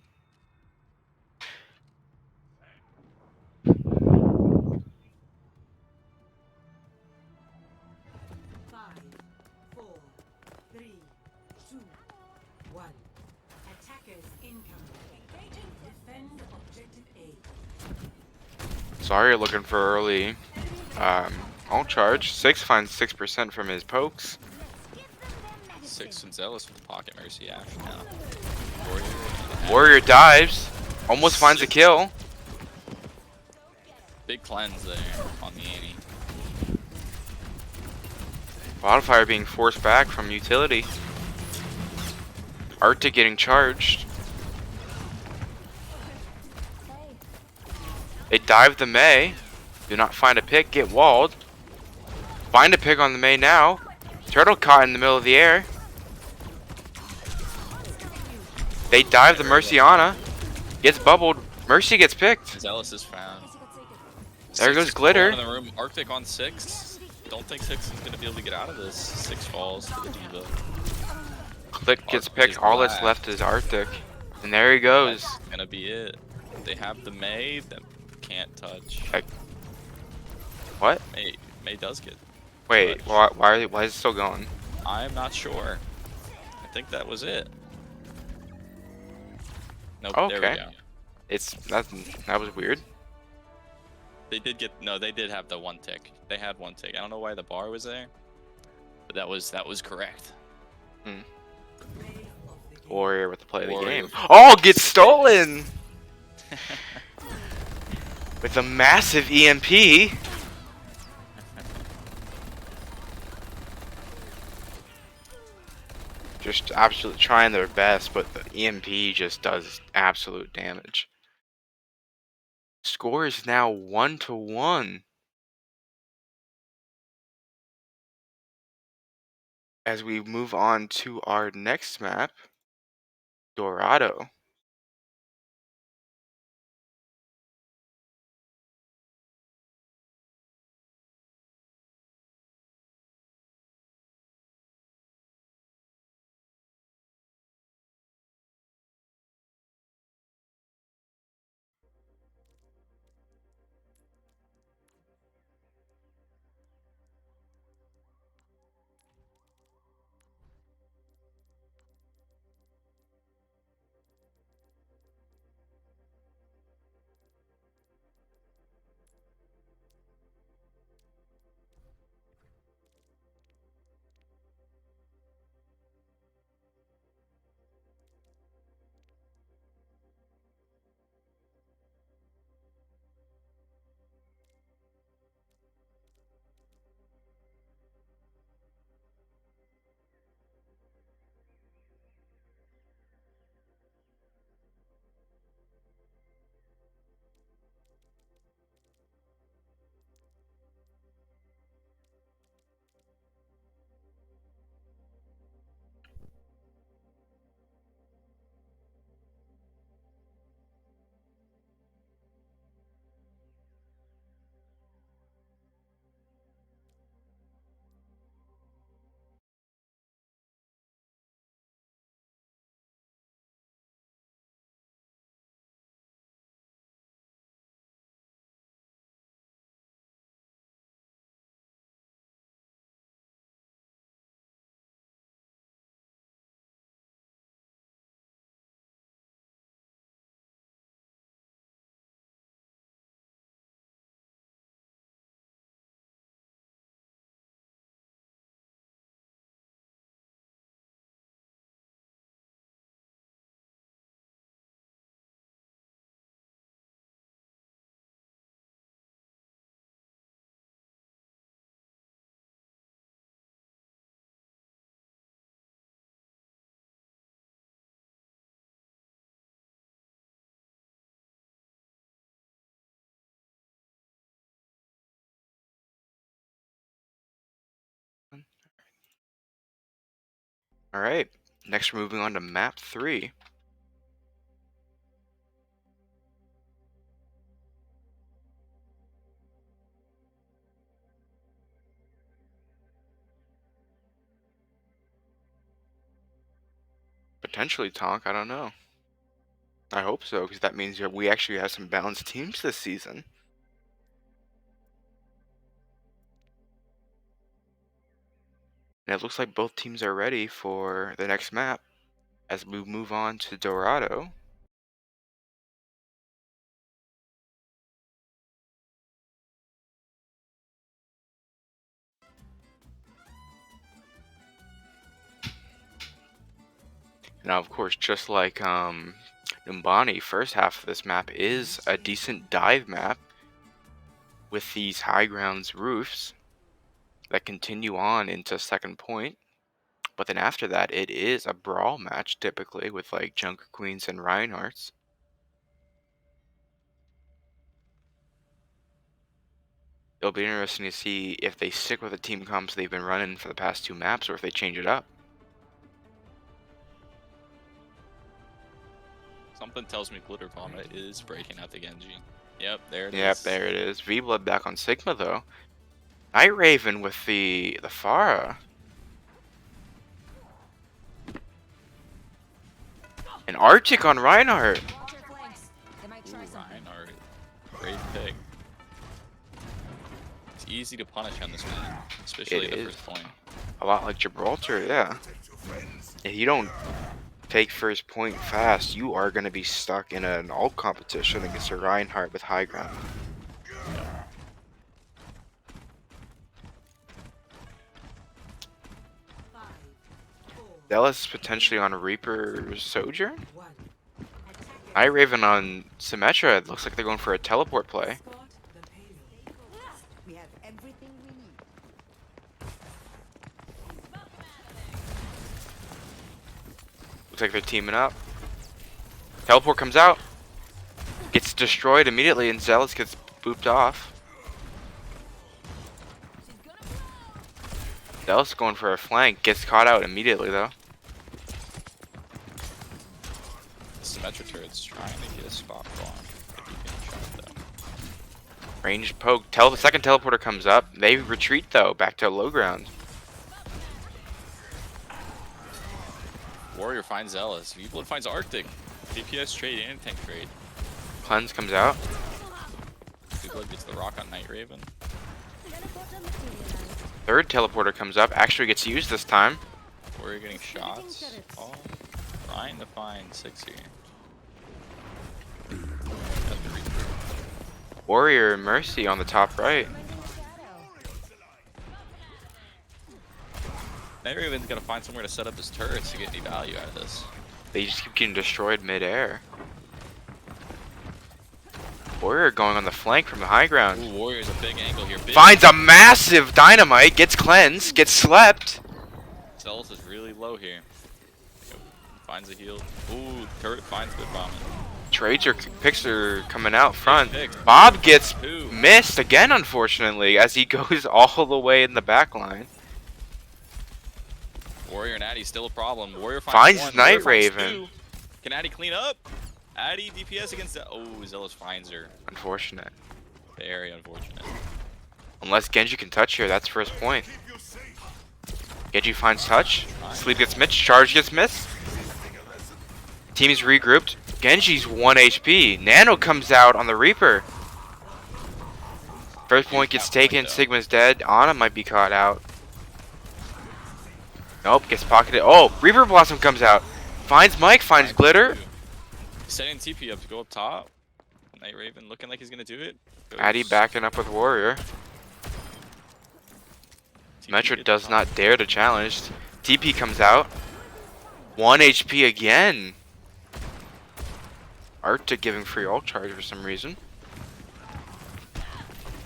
Five, four, three, two, one. Attackers incoming. Defend objective A. Zarya looking for early ult charge. 6 finds 6% from his pokes. Let's give them their medicine. 6 and Zealous with the pocket mercy Ashe now. Warrior. and Addy. Warrior dives. Almost finds a kill. Big cleanse there on the Annie. Wildfire being forced back from utility. Arctic getting charged. They dive the May. Do not find a pick, get walled. Find a pick on the May now. Turtle caught in the middle of the air. They dive the Merciana. Gets bubbled. Mercy gets picked. Zealous is found. There 6 goes is Glitter. In the room. Arctic on 6. Don't think 6 is going to be able to get out of this. 6 falls to the Diva. Click gets Arctic picked. is All that's black. left is Arctic. And there he goes. That's going to be it. They have the May that can't touch. What? May does get. Wait, why is it still going? I'm not sure. I think that was it. Nope, there we Okay. go. That was weird. They did get they did have the one tick. They had one tick. I don't know why the bar was there, but that was correct. Warrior with the play of the Warrior. game. Oh, gets stolen with a massive EMP. Just absolutely trying their best, but the EMP just does absolute damage. Score is now 1-1. As we move on to our next map, Dorado. All right. Next, we're moving on to map 3. Potentially Tonk, I don't know. I hope so, because that means that we actually have some balanced teams this season. And it looks like both teams are ready for the next map as we move on to Dorado. Now, of course, just like Numbani, first half of this map is a decent dive map with these high grounds roofs that continue on into second point. But then after that, it is a brawl match typically with like Junker Queens and Reinhardts. It'll be interesting to see if they stick with the team comps they've been running for the past 2 maps or if they change it up. Something tells me Glitter Vomit is breaking out the Genji. Yep, there it is. Yep, there it is. V-Blood back on Sigma though. Night Raven with the Pharah. And Arctic on Reinhardt. Watch your flanks. They might Ooh, try something. Reinhardt. Great pick. It's easy to punish on this map, especially It the is. first point. A lot like Gibraltar, yeah. If you don't take first point fast, you are going to be stuck in an ult competition against a Reinhardt with high ground. Five, four, Dallas potentially on Reaper Sojourn? one. Attackers Night Raven on Symmetra. It looks like they're going for a teleport play. spot the payload. We have everything we need. Looks like they're teaming up. Teleport comes out. Gets destroyed immediately and Zealous gets booped off. Zealous going for a flank. Gets caught out immediately though. The Symmetra turret's trying to get a spot farm. If he can shot though. Ranged poke. Second teleporter comes up. They retreat though, back to low ground. Warrior finds Zealous. V-Blood finds Arctic. DPS trade and tank trade. Cleanse comes out. V-Blood gets the rock on Night Raven. Teleporter materialized. Third teleporter comes up. Actually gets used this time. Warrior getting shots. Oh, trying to find 6 here. Got the Reaper. Warrior and Mercy on the top right. Night Raven's gonna find somewhere to set up his turrets to get any value out of this. They just keep getting destroyed mid-air. Warrior going on the flank from the high ground. Ooh, Warrior's a big angle here. Big Finds a massive dynamite. Gets cleansed. Gets slept. Zealous is really low here. Yep. Finds a heal. Ooh, turret finds good bombing. Picks are coming out front. Pick. Bob gets Two. missed again, unfortunately, as he goes all the way in the back line. Warrior and Addy still a problem. Warrior Finds one. Night Warrior finds Raven. two. Can Addy clean up? Addy DPS against that. Oh, Zealous finds her. Unfortunate. Very unfortunate. Unless Genji can touch here, that's first point. Genji finds touch. Sleep gets missed. Charge gets missed. Team is regrouped. Genji's 1 HP. Nano comes out on the Reaper. First point gets taken. Sigma's dead. Ana might be caught out. Nope, gets pocketed. Oh, Reaper Blossom comes out. Finds Mike, finds Glitter. Setting TP up to go up top. Night Raven looking like he's gonna do it. Addy backing up with Warrior. TP Metro gets does top. not dare to challenge. TP comes out. 1 HP again. Arctic giving free ult charge for some reason.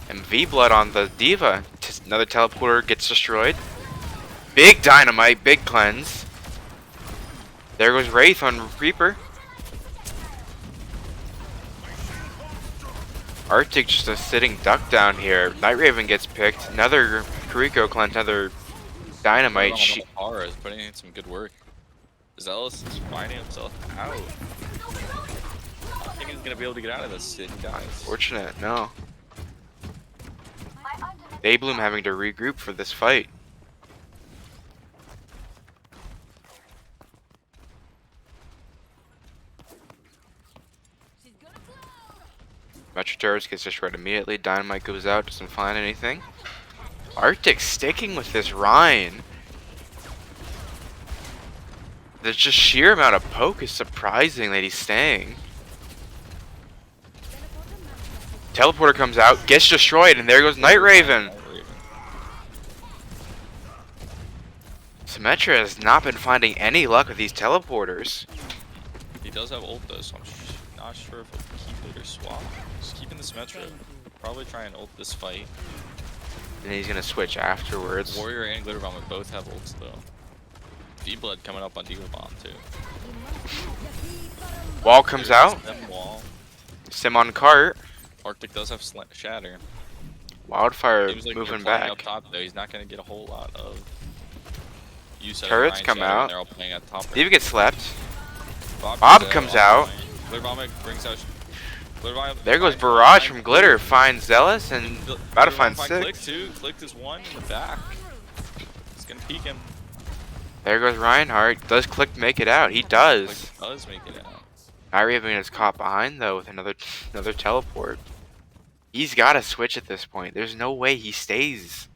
And V-Blood on the Diva. Another teleporter gets destroyed. Big dynamite, big cleanse. There goes Wraith on Reaper. Arctic just a sitting duck down here. Night Raven gets picked. Another Kuriko cleanse, another Dynamite. Ara is putting in some good work. Zealous is finding himself out. I don't think he's gonna be able to get out of this if he dies. Fortunate, no. Daybloom having to regroup for this fight. Metro Turrets gets destroyed immediately. Dynamite goes out, doesn't find anything. Arctic sticking with this Rhine. The just sheer amount of poke is surprising that he's staying. Teleporter comes out, gets destroyed, and there goes Night Raven. Symmetra has not been finding any luck with these teleporters. He does have ult though, so I'm not sure if he'll keep it or swap. He's keeping the Symmetra. Probably try and ult this fight. And he's gonna switch afterwards. Warrior and Glitter Bomb both have ults though. D-Blood coming up on D.Va Bomb too. Wall comes out. Wall. Sim on cart. Arctic does have Shatter. Wildfire Seems like moving they're playing back. up top though. He's not gonna get a whole lot of use out of Turrets Ryan come Shatter, out. and they're all playing at top. D.Va gets slept. Bob comes out. Glitter Bomb brings out. There goes Barrage from Glitter. Finds Zealous and about to find Click 6. too. Click is 1 in the back. He's gonna peek him. There goes Reinhardt. Does Click make it out? He does. Click does make it out. Night Raven is caught behind though with another teleport. He's got to switch at this point. There's no way he stays.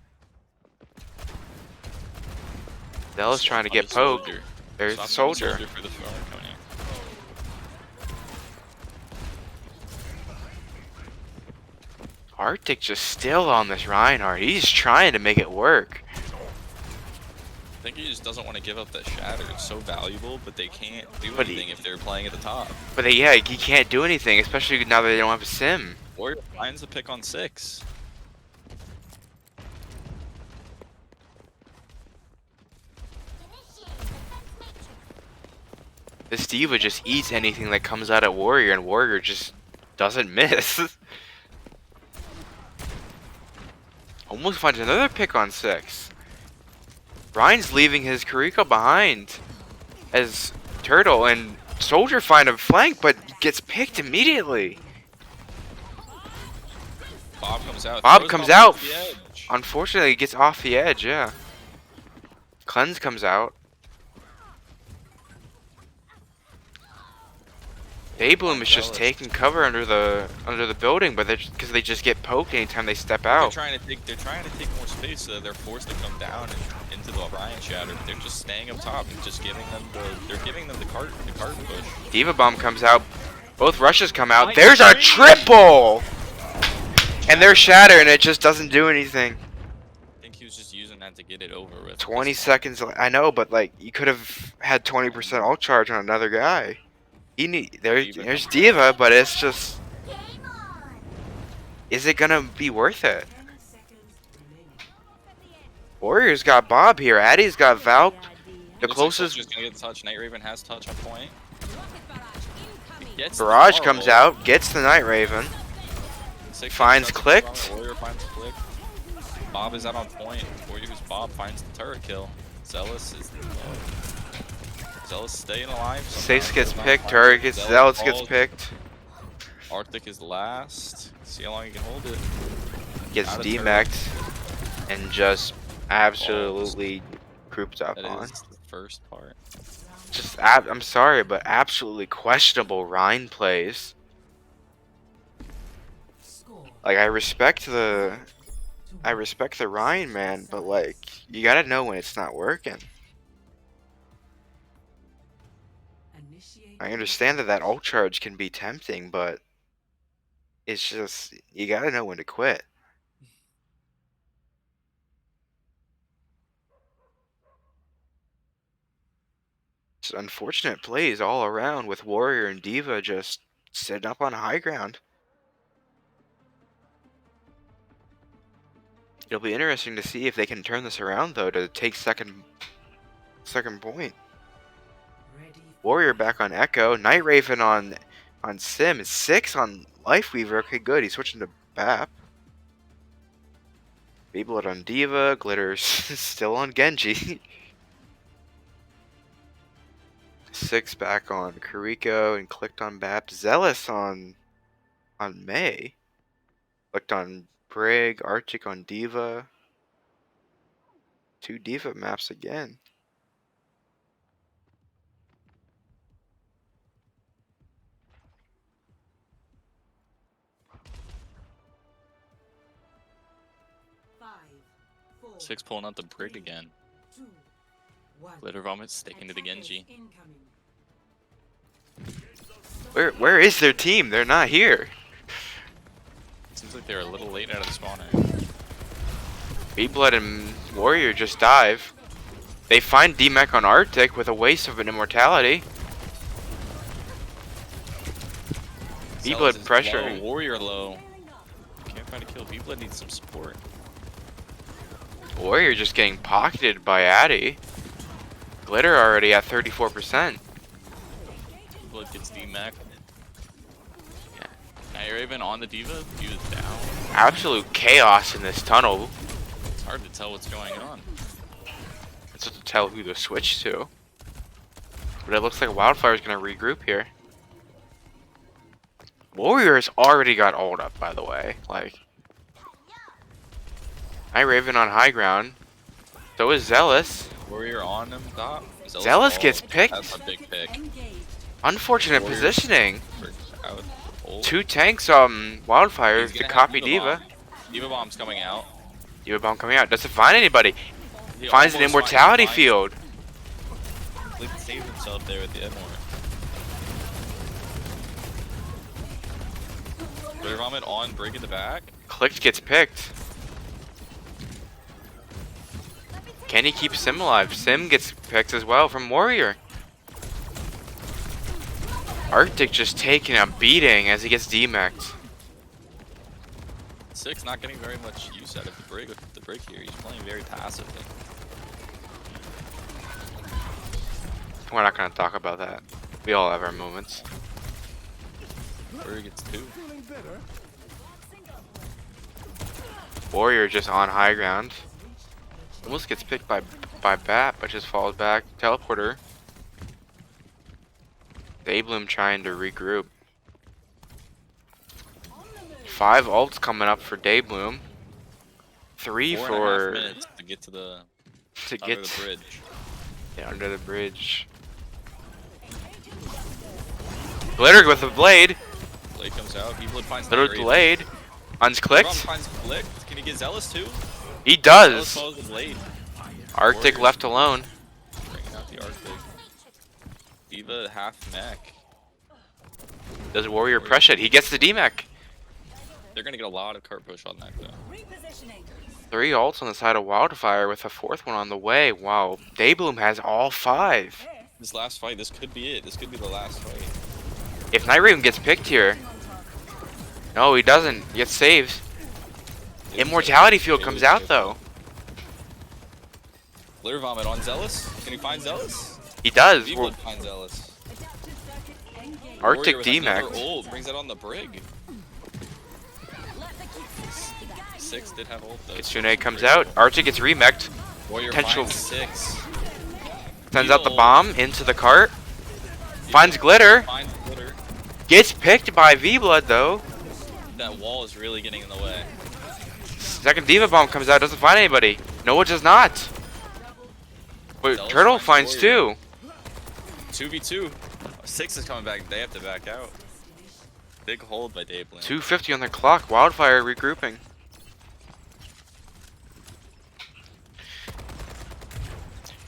Zealous trying to get poked. Soldier. There's the Swap soldier. for the thrower coming in. Arctic just still on this Reinhardt. He's trying to make it work. I think he just doesn't want to give up that Shatter. It's so valuable, but they can't do But anything if they're playing at the top. But yeah, he can't do anything, especially now that they don't have a sim. Warrior finds the pick on 6. This D.Va just eats anything that comes out at Warrior, and Warrior just doesn't miss. Almost finds another pick on 6. Ryan's leaving his Kariko behind as Turtle, and Soldier find a flank, but gets picked immediately. Bob comes out. Bob throws comes Bob out. off the edge. Unfortunately, he gets off the edge, yeah. Cleanse comes out. Daybloom is just taking cover under the building, but because they just get poked anytime they step out. They're trying to take more space, so that they're forced to come down and into the Orion Shatter. But they're just staying up top and just giving them the cart push. D.Va Bomb comes out. Both rushes come out. There's a triple! And they're Shatter, and it just doesn't do anything. I think he was just using that to get it over with. 20 seconds. I know, but like you could have had 20% ult charge on another guy. There's D.Va, but it's just. Is it gonna be worth it? 10 seconds remaining. Warrior's got Bob here. Addy's got Valk. The Looks like closest. Soldier's gonna get the touch. Night Raven has touch on point. He gets the Barrage comes Marvel. out, gets the Night Raven. 6 finds seconds clicked. Warrior finds click. Bob is out on point. Warrior's Bob finds the turret kill. Zealous is Zealous staying alive. 6 gets Does not picked. find Turret it. gets. Zealous gets falls. picked. Arctic is last. See how long he can hold it. Gets Out of turret. demexed. And just absolutely crooped up That on. is the first part. Just, I'm sorry, but absolutely questionable Rhine plays. Score Like, I respect the Rhine, man, but like, you gotta know when it's not working. initiate. I understand that ult charge can be tempting, but it's just, you gotta know when to quit. Just unfortunate plays all around with Warrior and D.Va just sitting up on high ground. It'll be interesting to see if they can turn this around, though, to take second point. Ready. Warrior back on Echo. Night Raven on Sim. 6 on Lifeweaver. Okay, good. He's switching to BAP. Beeblood on Diva, Glitter's still on Genji. 6 back on Kariko and clicked on Bap. Zealous on Mei. Clicked on Brig, Arctic on Diva. 2 Diva maps again. Five, four, 6 pulling out the Brig again. 2, 1. Glitter Vomit sticking to the Attackers Genji. incoming. Where is their team? They're not here. Seems like they're a little late out of the spawner. Beeblood and Warrior just dive. They find D-Mech on Arctic with a waste of an immortality. Zealous Beeblood is pressure. low, Warrior low. Can't find a kill. Beeblood needs some support. Warrior just getting pocketed by Addy. Glitter already at 34%. Beeblood gets D-Mac. Now Raven on the Diva. Diva's down. Absolute chaos in this tunnel. It's hard to tell what's going on. It's hard to tell who to switch to. But it looks like Wildfire's gonna regroup here. Warrior's already got ult up, by the way. Like, Raven on high ground. So is Zealous. Warrior on him top. Zealous ball. gets picked. That's a big pick. Unfortunate Warrior's positioning. Out. Ult. 2 tanks Wildfire He's to gonna copy have Diva. Bomb. Diva bomb's coming out. Diva bomb coming out. Doesn't find anybody. He Finds an almost immortality finds- field. Like saved himself there with the Edmore. Glitter Vomit on Brig in the back. Clicked gets picked. Can he keep Sim alive? Sim gets picked as well from Warrior. Arctic just taking a beating as he gets D-Mech'd. 6 not getting very much use out of the Brig with the Brig here. He's playing very passively. We're not gonna talk about that. We all have our moments. Warrior gets 2. Feeling better? Warrior just on high ground. Almost gets picked by Bat, but just falls back. Teleporter. Daybloom trying to regroup. 5 ults coming up for Daybloom. 3 4.5 for minutes to get to the to under get the bridge. under the bridge. Glitter with the blade. Blade comes out. Beeblood finds Little Night Raven. delayed. Glitter Unclicked. Vomit finds Blick. Can he get Zealous too? He Zealous does. follows the Blade. Arctic Warrior left alone. Bringing out the Arctic. Diva half mech. Does Warrior press it? He gets the D-Mech. They're gonna get a lot of cart push on that though. 3 ults on the side of Wildfire with a 4th one on the way. Wow. Daybloom has all 5. This last fight, this could be it. This could be the last fight. If Night Raven gets picked here. No, he doesn't. He gets saved. Immortality field comes out though. Glitter Vomit on Zealous. Can he find Zealous? He does. Beeblood finds Zealous. Arctic Warrior with D-Mech. another ult brings that on the Brig. 6 did have ult though. Kitsune comes out. Arctic gets remech'd. Warrior potential- finds 6. Sends out the bomb into the cart. Finds Glitter. Finds Glitter. Gets picked by V-Blood though. That wall is really getting in the way. Second Diva bomb comes out. Doesn't find anybody. No, it does not. But Zealous Turtle finds finds Warrior. 2. 2v2. 6 is coming back. They have to back out. Big hold by Daybloom. 2:50 on the clock. Wildfire regrouping.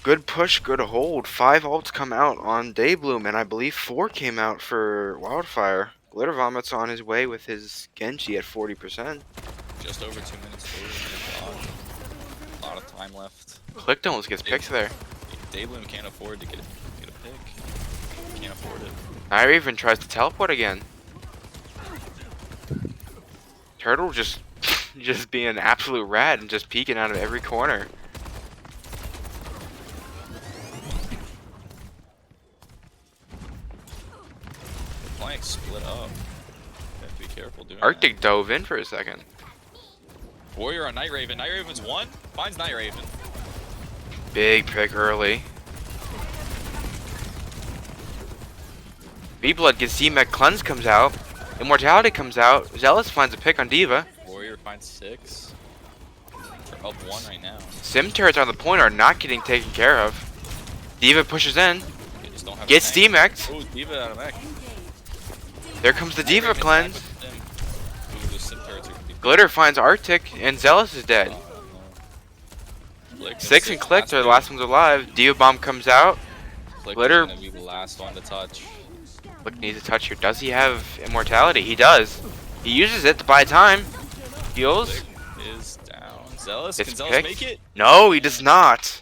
Good push, good hold. 5 ults come out on Daybloom, and I believe 4 came out for Wildfire. Glitter Vomit's on his way with his Genji at 40%. Just over 2 minutes forward. A lot of time left. Clicked almost gets picked there. Daybloom can't afford to get a pick. Can't afford it. Nair even tries to teleport again. Turtle just being an absolute rat and just peeking out of every corner. Flank split up. Have to be careful doing Arctic dove in for a second. Warrior on Night Raven. Night Raven's one. Finds Night Raven. Big pick early. V-Blood gets D-Mech, Cleanse comes out. Immortality comes out. Zealous finds a pick on D.Va. Warrior finds 6. They're up 1 right now. Sim turrets on the point are not getting taken care of. D.Va pushes in. They just don't have Gets a tank. D-Mech'd. Oh, D.Va out of mech. There comes the Night D.Va Raven's back cleanse. with the Sim. Ooh, those Sim turrets are gonna be Glitter finds Arctic, and Zealous is dead. Click 6 and Click are the last ones alive. D.Va Bomb comes out. Click Glitter. is gonna be the last one to touch. Click needs a touch here. Does he have Immortality? He does. He uses it to buy time. Heals. Click is down. Zealous, It's can Zealous picked. make it? No, he does not.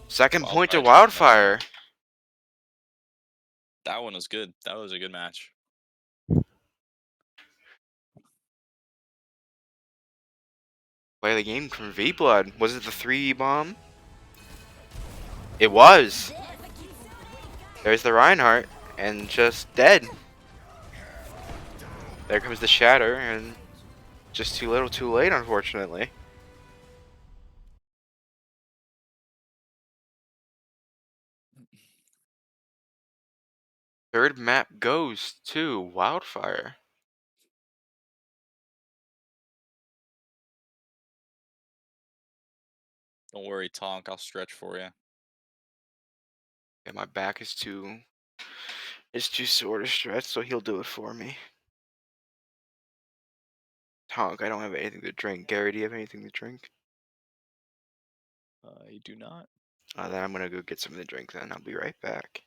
Second point to Wildfire. Wildfire. That one was good. That was a good match. Play the game from V-Blood. Was it the 3 bomb? It was. There's the Reinhardt, and just dead. There comes the Shatter, and just too little too late, unfortunately. Third map goes to Wildfire. Don't worry, Tonk. I'll stretch for you. Yeah, my back is too... It's too sore to stretch, so he'll do it for me. Tonk, I don't have anything to drink. Gary, do you have anything to drink? You do not. Then I'm gonna go get something to drink then. I'll be right back.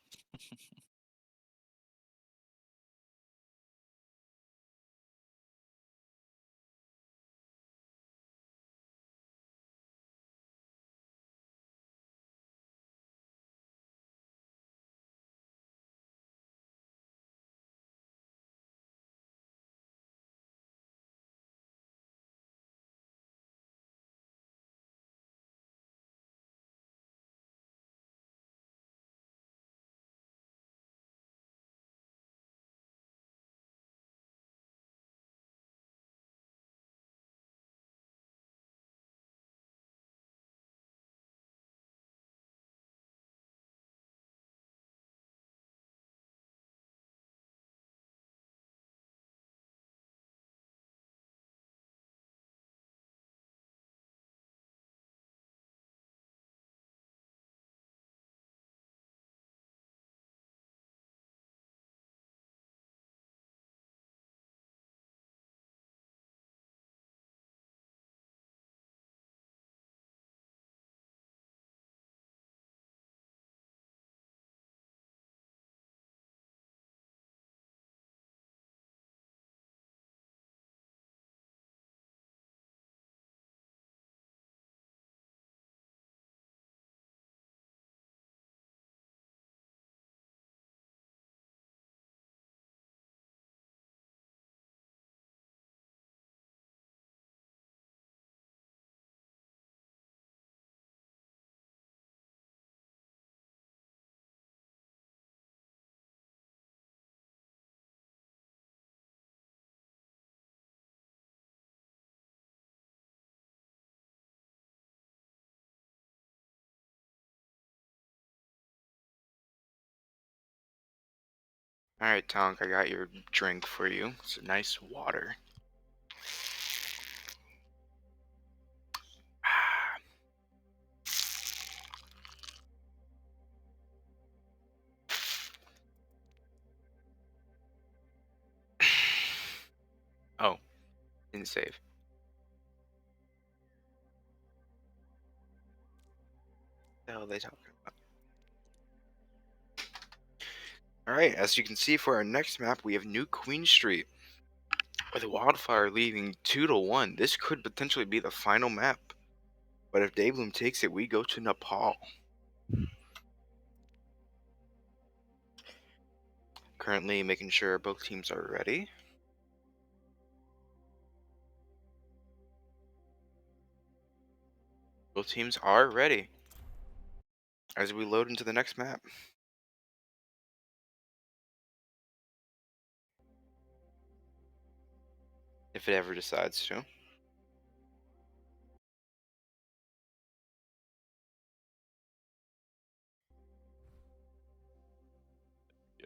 Alright, Tonk, I got your drink for you. It's a nice water. Oh, didn't save. What the hell are they talking about? Alright, as you can see for our next map, we have New Queen Street. With Wildfire leaving 2-1, this could potentially be the final map. But if Daybloom takes it, we go to Nepal. Currently making sure both teams are ready. Both teams are ready. As we load into the next map. If it ever decides to.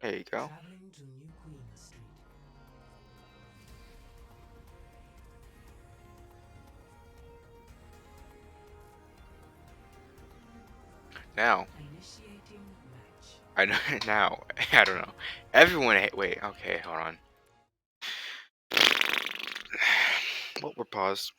There you go. Traveling to New Queen Street. Now, Initiating match. I know now. I don't know. Everyone. Wait. Okay. Hold on. Well, we're paused.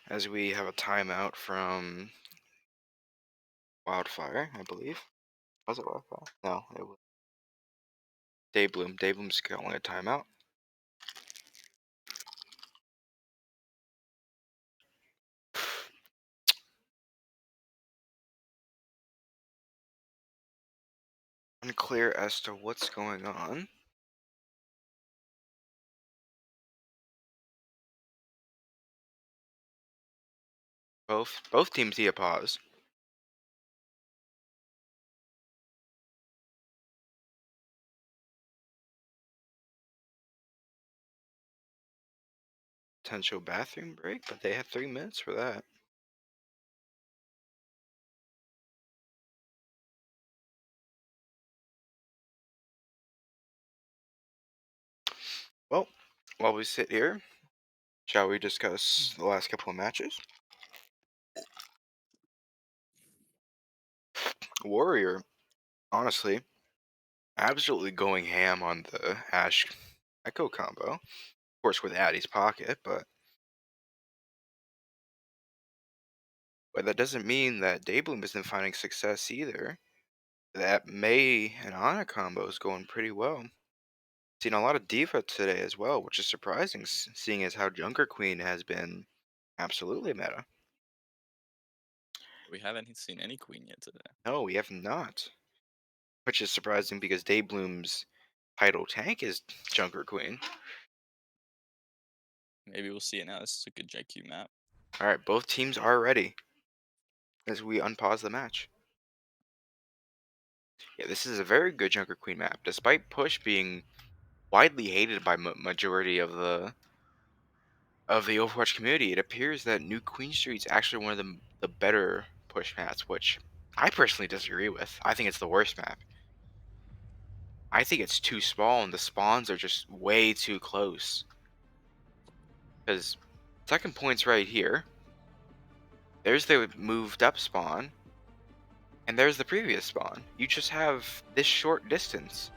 As we have a timeout from Wildfire, I believe. Was it Wildfire? No, it was Daybloom. Daybloom's calling a timeout. Unclear as to what's going on. Both teams need a pause. Potential bathroom break, but they have 3 minutes for that. Well, while we sit here, shall we discuss the last couple of matches? Warrior, honestly, absolutely going ham on the Ash Echo combo. Of course, with Addy's pocket, but that doesn't mean that Daybloom isn't finding success either. That May and Ana combo is going pretty well. Seen a lot of Diva today as well, which is surprising, seeing as how Junker Queen has been absolutely meta. We haven't seen any queen yet today. No, we have not. Which is surprising because Daybloom's title tank is Junker Queen. Maybe we'll see it now. This is a good JQ map. Alright, both teams are ready as we unpause the match. Yeah, this is a very good Junker Queen map. Despite Push being widely hated by majority of the Overwatch community, it appears that New Queen Street's actually one of the better Push maps, which I personally disagree with. I think it's the worst map. I think it's too small and the spawns are just way too close. Because second point's right here. There's the moved up spawn. And there's the previous spawn. You just have this short distance.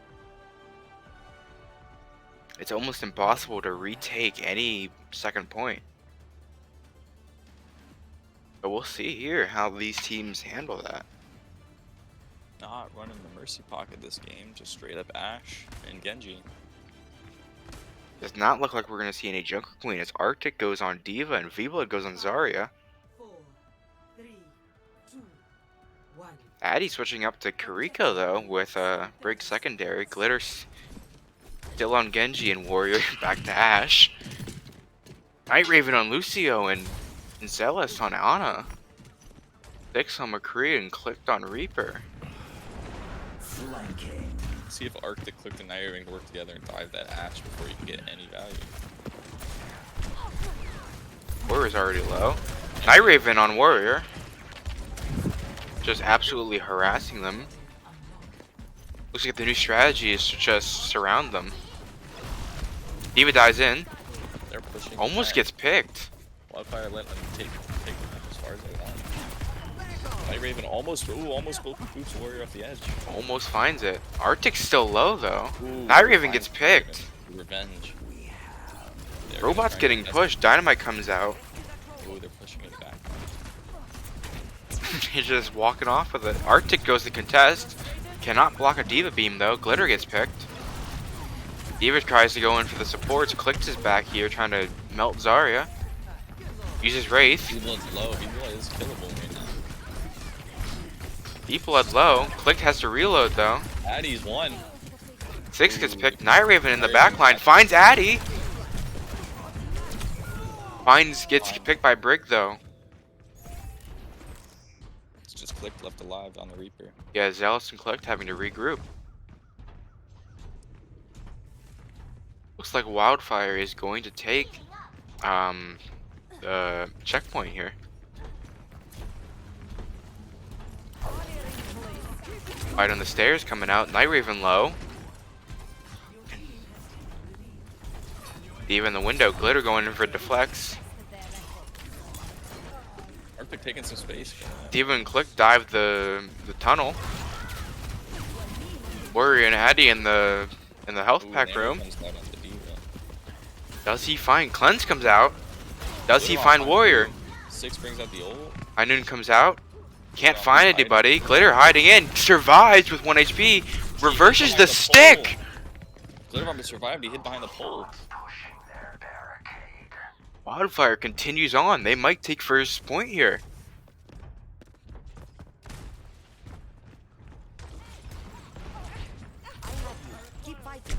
It's almost impossible to retake any second point. But we'll see here how these teams handle that. Not running the Mercy pocket this game, just straight up Ash and Genji. Does not look like we're going to see any Junker Queen as Arctic goes on Diva and V-Blood goes on Zarya. 4, 3, 2, 1. Addy switching up to Karika though with Brig secondary. Glitter still on Genji and Warrior back to Ash. Night Raven on Lucio and Zealous on Ana. 6 on McCree and clicked on Reaper. See if Arctic Click and Night Raven can work together and dive that Ash before you can get any value. Warrior's already low. Night Raven on Warrior. Just absolutely harassing them. Looks like the new strategy is to just surround them. Diva dives in. They're pushing. Almost back. gets picked. Wildfire let them take them as far as they want. Night Raven almost boots Warrior off the edge. Almost finds it. Arctic's still low though. Ooh, Night Raven gets finds Night picked. Raven. Revenge. They're Robot's try getting and pushed. Dynamite comes out. Ooh, they're pushing it back. He's just walking off with it. Arctic goes to contest. Cannot block a Diva beam though. Glitter gets picked. Diva tries to go in for the supports. Clicked his back here trying to melt Zarya. Uses Wraith. V-Blood's low. V-Blood is killable right now. Deep Blood low. Clicked has to reload though. Addy's one. 6 gets picked. Night Raven in the backline finds Addy. Gets picked by Brig though. It's just Click left alive on the Reaper. Yeah, Zealous and Clicked having to regroup. Looks like Wildfire is going to take the checkpoint here. Fight on the stairs coming out. Night Raven low. Even the window. Glitter going in for deflects. Arctic taking some space. Diva and Click dive the tunnel. Warrior and Addy in the health Ooh, pack Nano room. comes out on the Diva. Does he find Cleanse comes out? Does he Glitter on find High Warrior? Noon. 6 brings out the ult. High Noon comes out. Can't Yeah, find he's hiding. anybody. Glitter hiding in. Survives with 1 HP. Reverses behind the the stick. Glitter Bomber survived. He hid behind the pole. Wildfire continues on. They might take first point here. Keep fighting.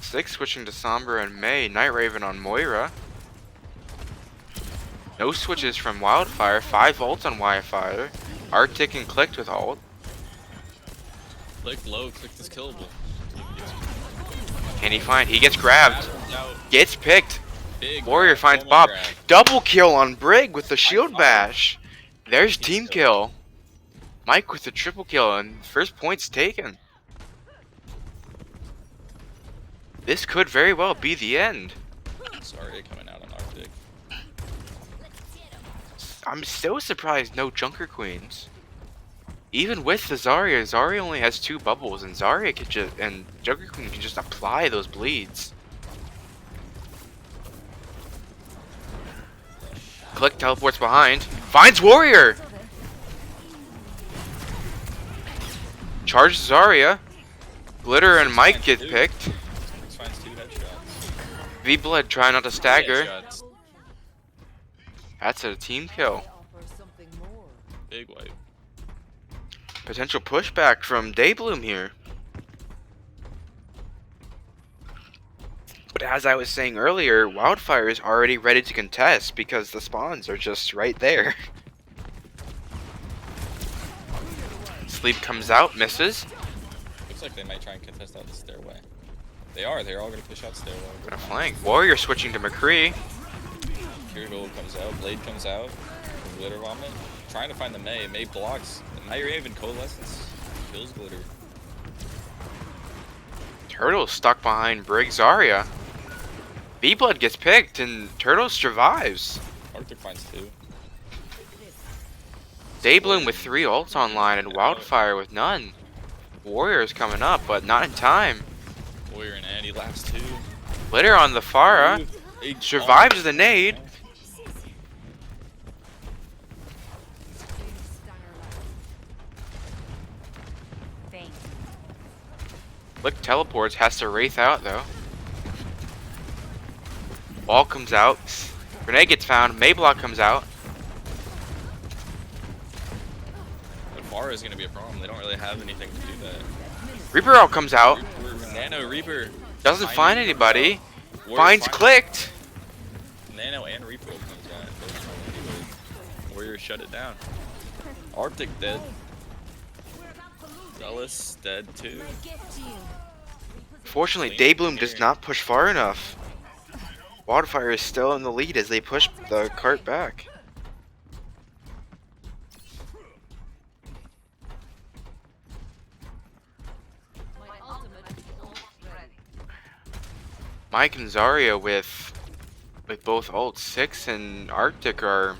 Six switching to Sombra and May. Night Raven on Moira. No switches from Wildfire. 5 ults on Wildfire. Arctic and Clicked with ult. Click low, click this killable. Can he find? He gets grabbed. Out. Gets picked. Big Warrior grab, finds so Bob. much grab. Double kill on Brig with the shield fire. bash. There's He's team so- kill. Mike with the triple kill and first point's taken. This could very well be the end. Sorry, coming out on Arctic. I'm still surprised no Junker Queens. Even with the Zarya, Zarya only has 2 bubbles, and Zarya could just and Junker Queen can just apply those bleeds. Click teleports behind, finds Warrior. Charges Zarya. Glitter and Mike get picked. Six finds 2 headshots. V-Blood trying not to stagger. Headshots. That's a team kill. Offer something more. Big wipe. Potential pushback from Daybloom here. But as I was saying earlier, Wildfire is already ready to contest because the spawns are just right there. Sleep comes out, misses. Looks like they might try and contest out the stairway. They are. They're all gonna push out stairway. Gonna flank. Warrior switching to McCree. Kirgo comes out. Blade comes out. Glitter Vomit. Trying to find the May. May blocks. Night Raven Coalescence kills Glitter. Turtle stuck behind Brig Zarya. V-Blood gets picked and Turtle survives. Arctic finds 2. Daybloom with 3 ults online and Wildfire with none. Warrior's coming up, but not in time. Warrior and Andy last 2. Glitter on the Pharah. He Survives the nade. Lick teleports, has to wraith out though. Wall comes out. Grenade gets found. Mayblock comes out. But Pharah is gonna be a problem. They don't really have anything to do that. Reaper Ult comes out. Nano Reaper Doesn't find anybody. Warrior Finds Clicked. Nano and Reaper comes out. Warrior shut it down. Arctic dead. Zealous dead too. Fortunately, Daybloom does not push far enough. Wildfire is still in the lead as they push the cart back. Mike and Zarya with both ults. 6 and Arctic are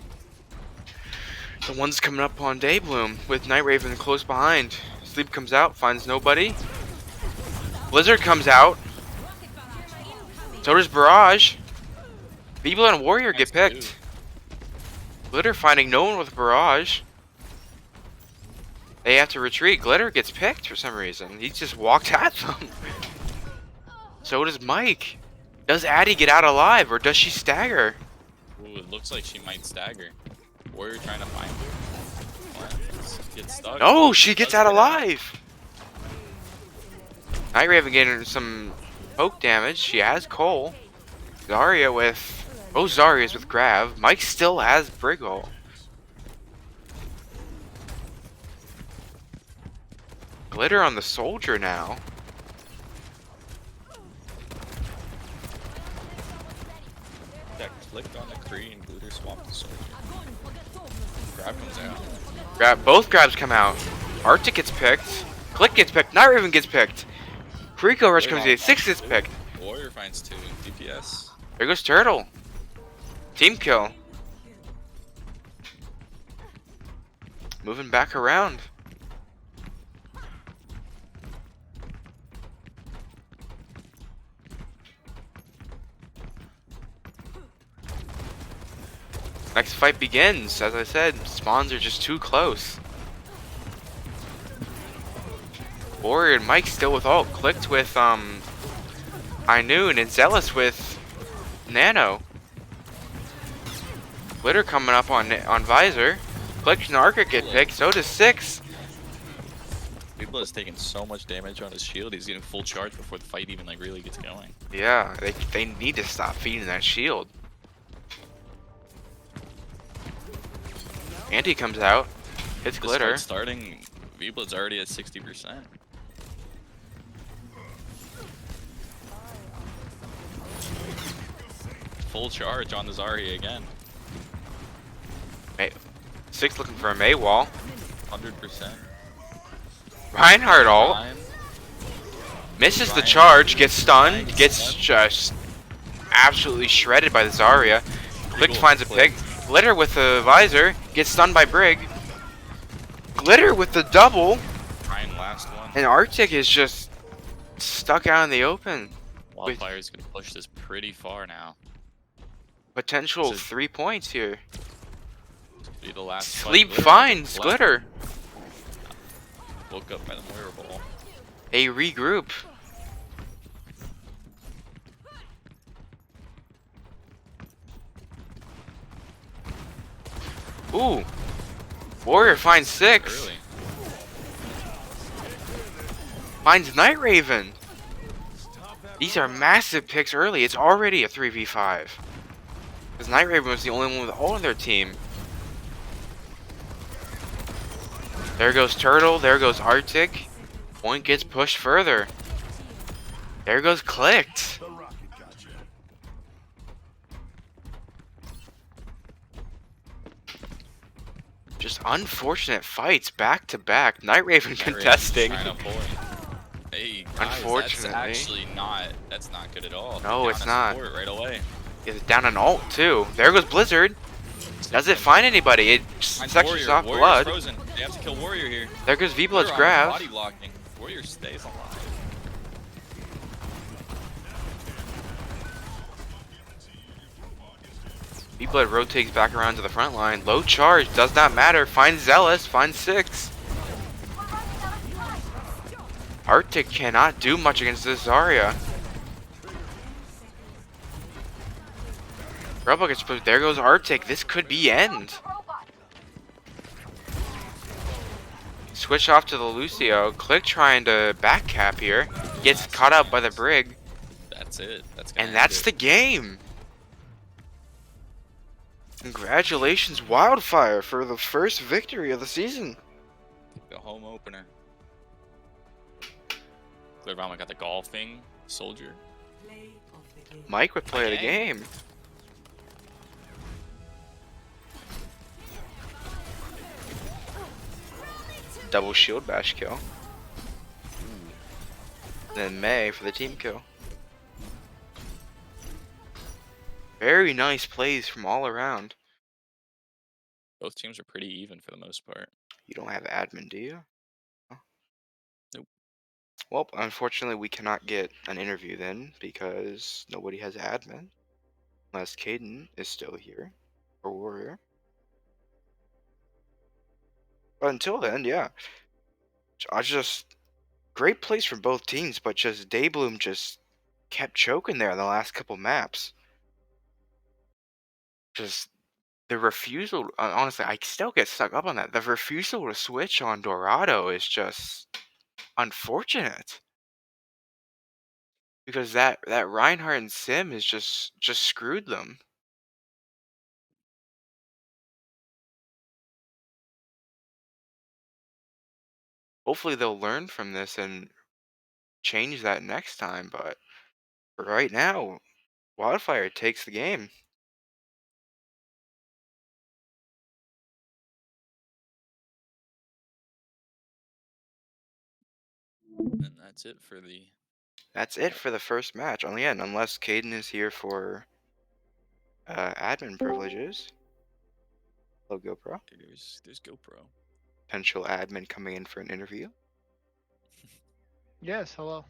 the ones coming up on Daybloom with Night Raven close behind. Sleep comes out, finds nobody. Blizzard comes out. So does Barrage. V-Blood and Warrior get picked. Glitter finding no one with Barrage. They have to retreat. Glitter gets picked for some reason. He just walked at them. So does Mike. Does Addy get out alive or does she stagger? Ooh, it looks like she might stagger. Warrior trying to find her. What? Gets stuck. No, she gets Does out get alive. Night Raven getting some poke damage. She has Cole. Zarya with... Oh, Zarya's with Grav. Mike still has Briggle. Glitter on the soldier now. That clicked on the Kree and Glitter swapped the soldier. Grab comes out. Both Grabs come out. Arctic gets picked. Click gets picked. Night Raven gets picked. Rico Rush Warrior comes in. finds 6 gets two. picked. Warrior finds 2 DPS. There goes Turtle. Team kill. Moving back around. Next fight begins. As I said, spawns are just too close. Warrior and Mike still with ult. Clicked with Inoon and Zealous with Nano. Glitter coming up on Visor. Click and Arca get picked. So does 6. People is taking so much damage on his shield. He's getting full charge before the fight even like really gets going. Yeah, they need to stop feeding that shield. Anti comes out. Hits This Glitter. fight starting, V-Blood's already at 60%. Full charge on the Zarya again. 6 looking for a May wall. 100%. Reinhardt ult. Ryan, Misses the Ryan- charge. Gets stunned. Ryan Gets stunned. just absolutely shredded by the Zarya. Click Eagle finds a click. pick. Glitter with the Visor. Gets stunned by Brig. Glitter with the double. Ryan last one. And Arctic is just stuck out in the open. Wildfire's gonna push this pretty far now. Potential This is- 3 points here. Be the last fight. Sleep Glitter finds left. Glitter. Woke up by the Moira ball. A regroup. Ooh. Warrior finds 6. Early. Finds Night Raven. These are massive picks early. It's already a 3v5. Because Night Raven was the only one with ult on their team. There goes Turtle. There goes Arctic. Point gets pushed further. There goes Clicked. Just unfortunate fights back to back. Night Raven Night Raven's contesting. trying to point. Hey, guys, Unfortunately. that's actually that's not good at all. No, Down it's a not. support right away. It's down an ult too. There goes Blizzard. Does it find anybody? It Finds sections off Warrior's blood. frozen. They have to kill Warrior here. There goes V-Blood's Warrior on grab. Body blocking. Warrior stays alive. V-Blood rotates back around to the front line. Low charge, does not matter. Finds Zealous, finds 6. Arctic cannot do much against this Zarya. Rebel gets put. There goes Arctic. This could be end. Switch off to the Lucio. Click trying to back cap here. Gets caught up by the Brig. That's it. That's gonna And end that's it. the game. Congratulations, Wildfire, for the first victory of the season. The home opener. Clearvama got the golfing soldier. Play of the game. Mike would play the Again? game. Double shield bash kill. And then May for the team kill. Very nice plays from all around. Both teams are pretty even for the most part. You don't have admin, do you? Huh? Nope. Well, unfortunately, we cannot get an interview then because nobody has admin. Unless Caden is still here. Or Warrior. But until then, yeah. I just... Great plays from both teams, but just Daybloom just kept choking there in the last couple maps. Just... The refusal... honestly, I still get stuck up on that. The refusal to switch on Dorado is just... unfortunate. Because that Reinhardt and Sim is just screwed them. Hopefully they'll learn from this and change that next time, but for right now, Wildfire takes the game. And that's it for the. That's it for the first match. Only again, unless Caden is here for admin privileges. Hello, GoPro. There's GoPro. Potential admin coming in for an interview. Yes, hello.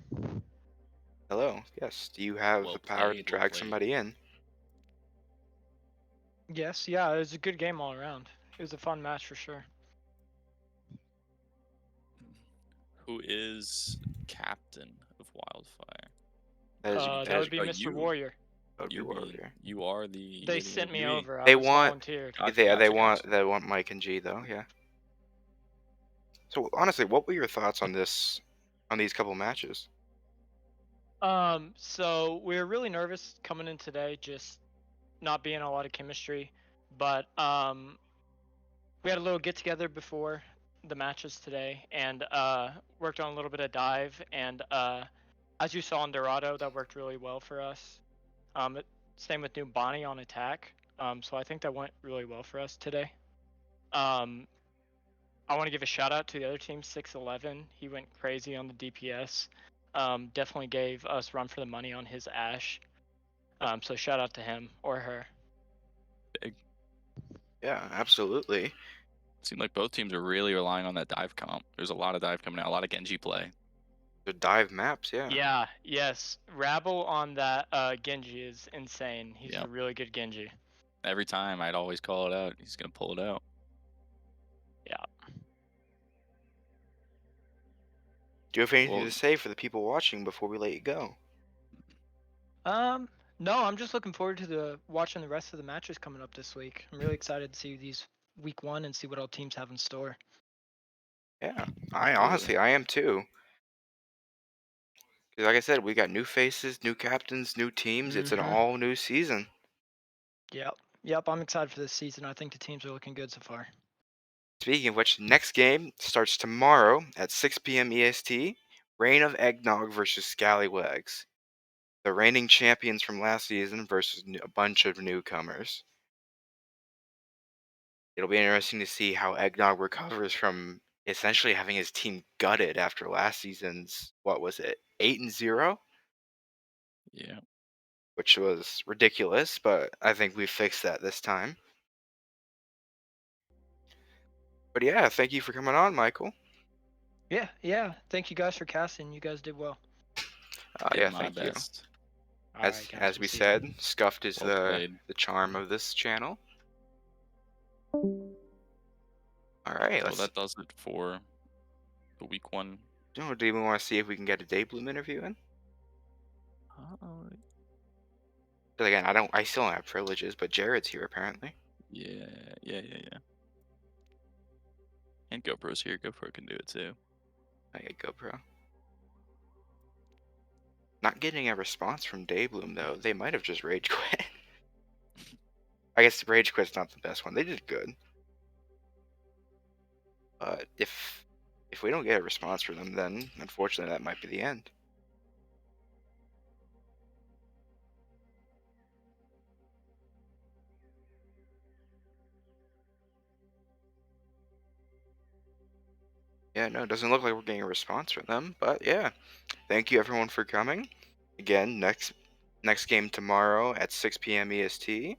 Hello. Yes. Do you have Well the power to played, well drag played. somebody in? Yes, yeah, it was a good game all around. It was a fun match for sure. Who is captain of Wildfire? That is, That that is would be Oh, Mr. you. Warrior. that would be You're the. Warrior. You are the. They You're the sent me interviewee. over. I They was want volunteered. Gotcha, they gotcha, want gotcha. Mike and G though. Yeah. So honestly, what were your thoughts on these couple matches? So we were really nervous coming in today, just not being a lot of chemistry. But we had a little get together before the matches today and worked on a little bit of dive and as you saw in Dorado, that worked really well for us. Same with New Bonnie on attack. So I think that went really well for us today. Um, I want to give a shout out to the other team, 611. He went crazy on the DPS. Definitely gave us run for the money on his Ash. So shout out to him or her. Big. Yeah, absolutely. Seemed like both teams are really relying on that dive comp. There's a lot of dive coming out, a lot of Genji play. The dive maps, yeah. Yeah, yes. Rabble on that Genji is insane. He's Yep. a really good Genji. Every time I'd always call it out. He's gonna pull it out. Yeah. Do you have anything Well, to say for the people watching before we let you go? No, I'm just looking forward to watching the rest of the matches coming up this week. I'm really excited to see these week 1 and see what all teams have in store. Yeah, Absolutely. I am too. 'Cause like I said, we got new faces, new captains, new teams. It's an Mhm. all new season. Yep, I'm excited for this season. I think the teams are looking good so far. Speaking of which, the next game starts tomorrow at 6 p.m. EST. Reign of Eggnog versus Scallywags. The reigning champions from last season versus a bunch of newcomers. It'll be interesting to see how Eggnog recovers from essentially having his team gutted after last season's, what was it, 8-0? Yeah. Which was ridiculous, but I think we fixed that this time. But yeah, thank you for coming on, Michael. Yeah. Thank you guys for casting. You guys did well. Did Yeah, my thank you. best. All right, guys. As We'll we see said, ya. scuffed is Well played. the charm of this channel. All right, Well, let's. that does it for the week 1. Do we want to see if we can get a Daybloom interview in? But again, I still don't have privileges, but Jared's here apparently. Yeah. And GoPro's here. GoPro can do it too. I get GoPro. Not getting a response from Daybloom though. They might have just rage quit. I guess rage quit's not the best one. They did good. But if we don't get a response from them, then unfortunately that might be the end. Yeah, no, it doesn't look like we're getting a response from them. But yeah, thank you everyone for coming. Again, next game tomorrow at 6 p.m. EST.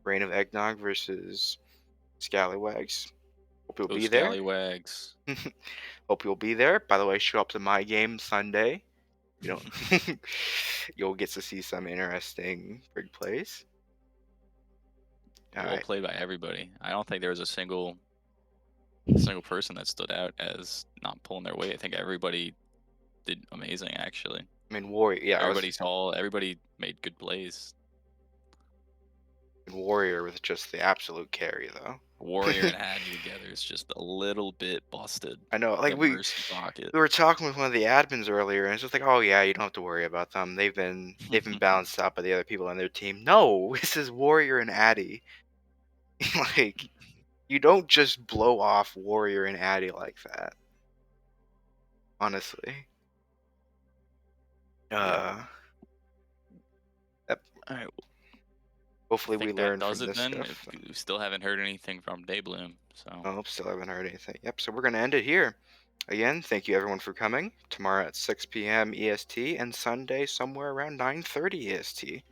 Reign of Eggnog versus Scallywags. Hope you'll Those be there. scallywags. Hope you'll be there. By the way, show up to my game Sunday. You don't. You'll get to see some interesting big plays. All Well right. played by everybody. I don't think there was a single person that stood out as not pulling their weight. I think everybody did amazing actually. I mean, Warrior. Yeah, Everybody made good plays. Warrior with just the absolute carry though. Warrior and Addy together is just a little bit busted. I know, like The we mercy pocket. were talking with one of the admins earlier, and it's just like, oh yeah, you don't have to worry about them. They've been balanced out by the other people on their team. No, this is Warrior and Addy. Like, you don't just blow off Warrior and Addy like that. Honestly. Yeah. That, All right. hopefully I think we that learn does from it this then. stuff. We still haven't heard anything from Daybloom, so Nope, still haven't heard anything. Yep, so we're gonna end it here. Again, thank you everyone for coming. Tomorrow at 6 p.m. EST and Sunday somewhere around 9:30 EST.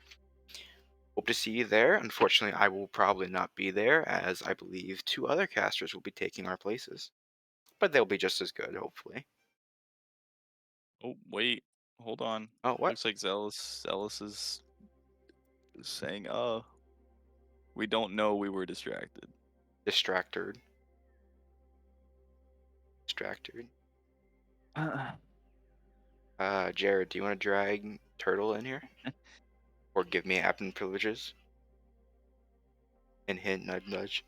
Hope to see you there. Unfortunately, I will probably not be there, as I believe 2 other casters will be taking our places. But they'll be just as good, hopefully. Oh wait, hold on. Oh, what? Looks like Zealous is saying, we don't know we were distracted." Distracted. Distracted. Jared, do you want to drag Turtle in here? Or give me admin privileges? And hint, nudge, nudge.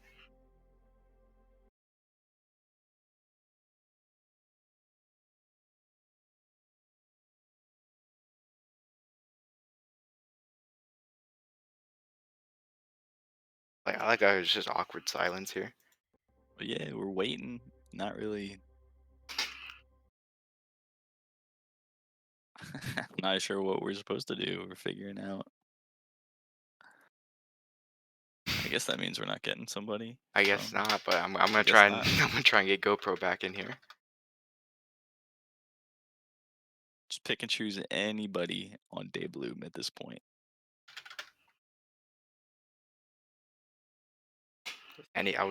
I like how it's just awkward silence here. But yeah, we're waiting. Not really. Not sure what we're supposed to do. We're figuring out. I guess that means we're not getting somebody. I guess so- not, but I'm gonna guess try and not. I'm gonna try and get GoPro back in here. Just pick and choose anybody on Daybloom at this point.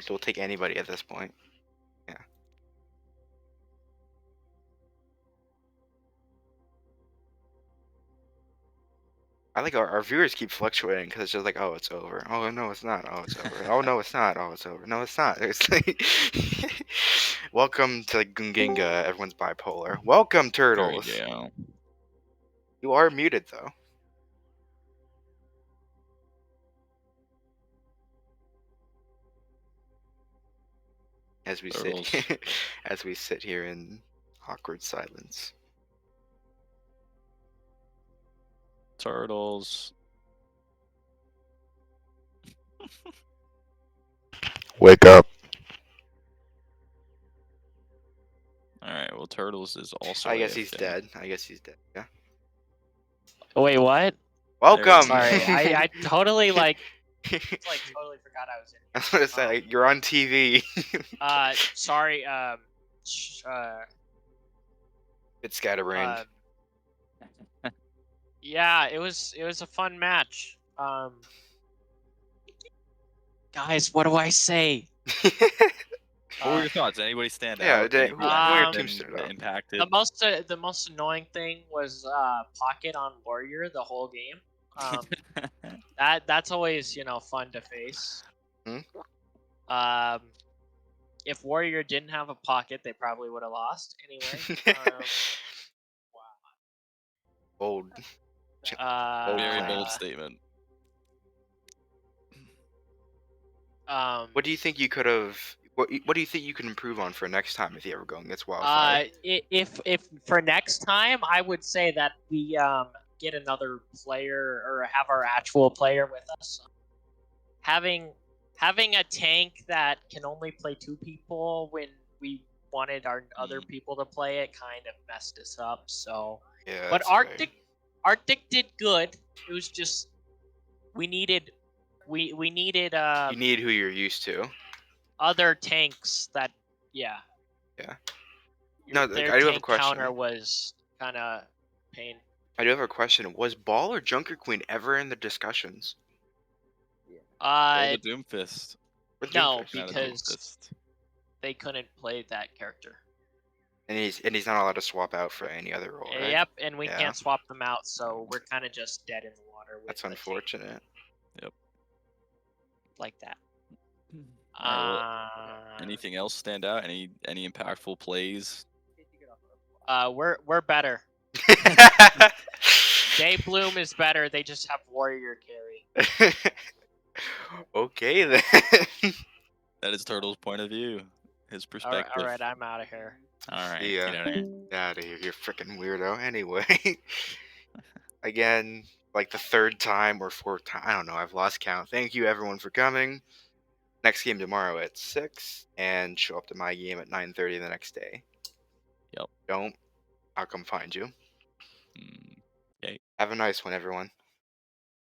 We'll take anybody at this point. Yeah. I like our viewers keep fluctuating because it's just like, oh, it's over. Oh no, it's not. Oh, it's over. Oh no, it's not. Oh, it's over. No, it's not. It's like, welcome to Gunginga. Everyone's bipolar. Welcome, There we turtles. go. You are muted though. As we Turtles. sit, as we sit here in awkward silence. Turtles. Wake up. All right. Well, Turtles is also. I guess he's AFK. dead. I guess he's dead. Yeah. Wait, what? Welcome. Sorry, I totally like totally forgot I was in. I was gonna say, like, you're on TV. Sorry. It's scatterbrained. Yeah, it was a fun match. Guys, what do I say? What were your thoughts? Anybody stand yeah, out? who Anybody your been team stood out? impacted? The most annoying thing was Pocket on Warrior the whole game. That's always fun to face. Hmm? If Warrior didn't have a Pocket, they probably would have lost anyway. Bold. Very claim. bold statement. What do you think you could have? What do you think you can improve on for next time if you ever go against Wildfire? If for next time, I would say that we get another player or have our actual player with us. Having a tank that can only play 2 people when we wanted our other people to play it kind of messed us up. So, Yeah. but that's Arctic did good. It was just we needed you need who you're used to. other tanks that Yeah. No, No, their I do have a tank question. counter was kind of pain. I do have a question. Was Ball or Junker Queen ever in the discussions? Or the Doomfist. No, Doomfist? Not a because Doomfist. they couldn't play that character. And he's not allowed to swap out for any other role, right? Yep, and we Yeah. can't swap them out, so we're kind of just dead in the water. With That's the tank unfortunate. like that. Alright, anything else stand out? Any impactful plays? We're better. Daybloom is better. They just have Warrior carry. Okay then. That is Turtle's point of view. His perspective. All right, I'm out of here. All right. Yeah. Get out of here. Get out of here, you freaking weirdo. Anyway. Again, like the 3rd time or 4th time. I don't know. I've lost count. Thank you everyone for coming. Next game tomorrow at 6, and show up to my game at 9:30 the next day. Yep. Don't. I'll come find you. Okay. Have a nice one, everyone.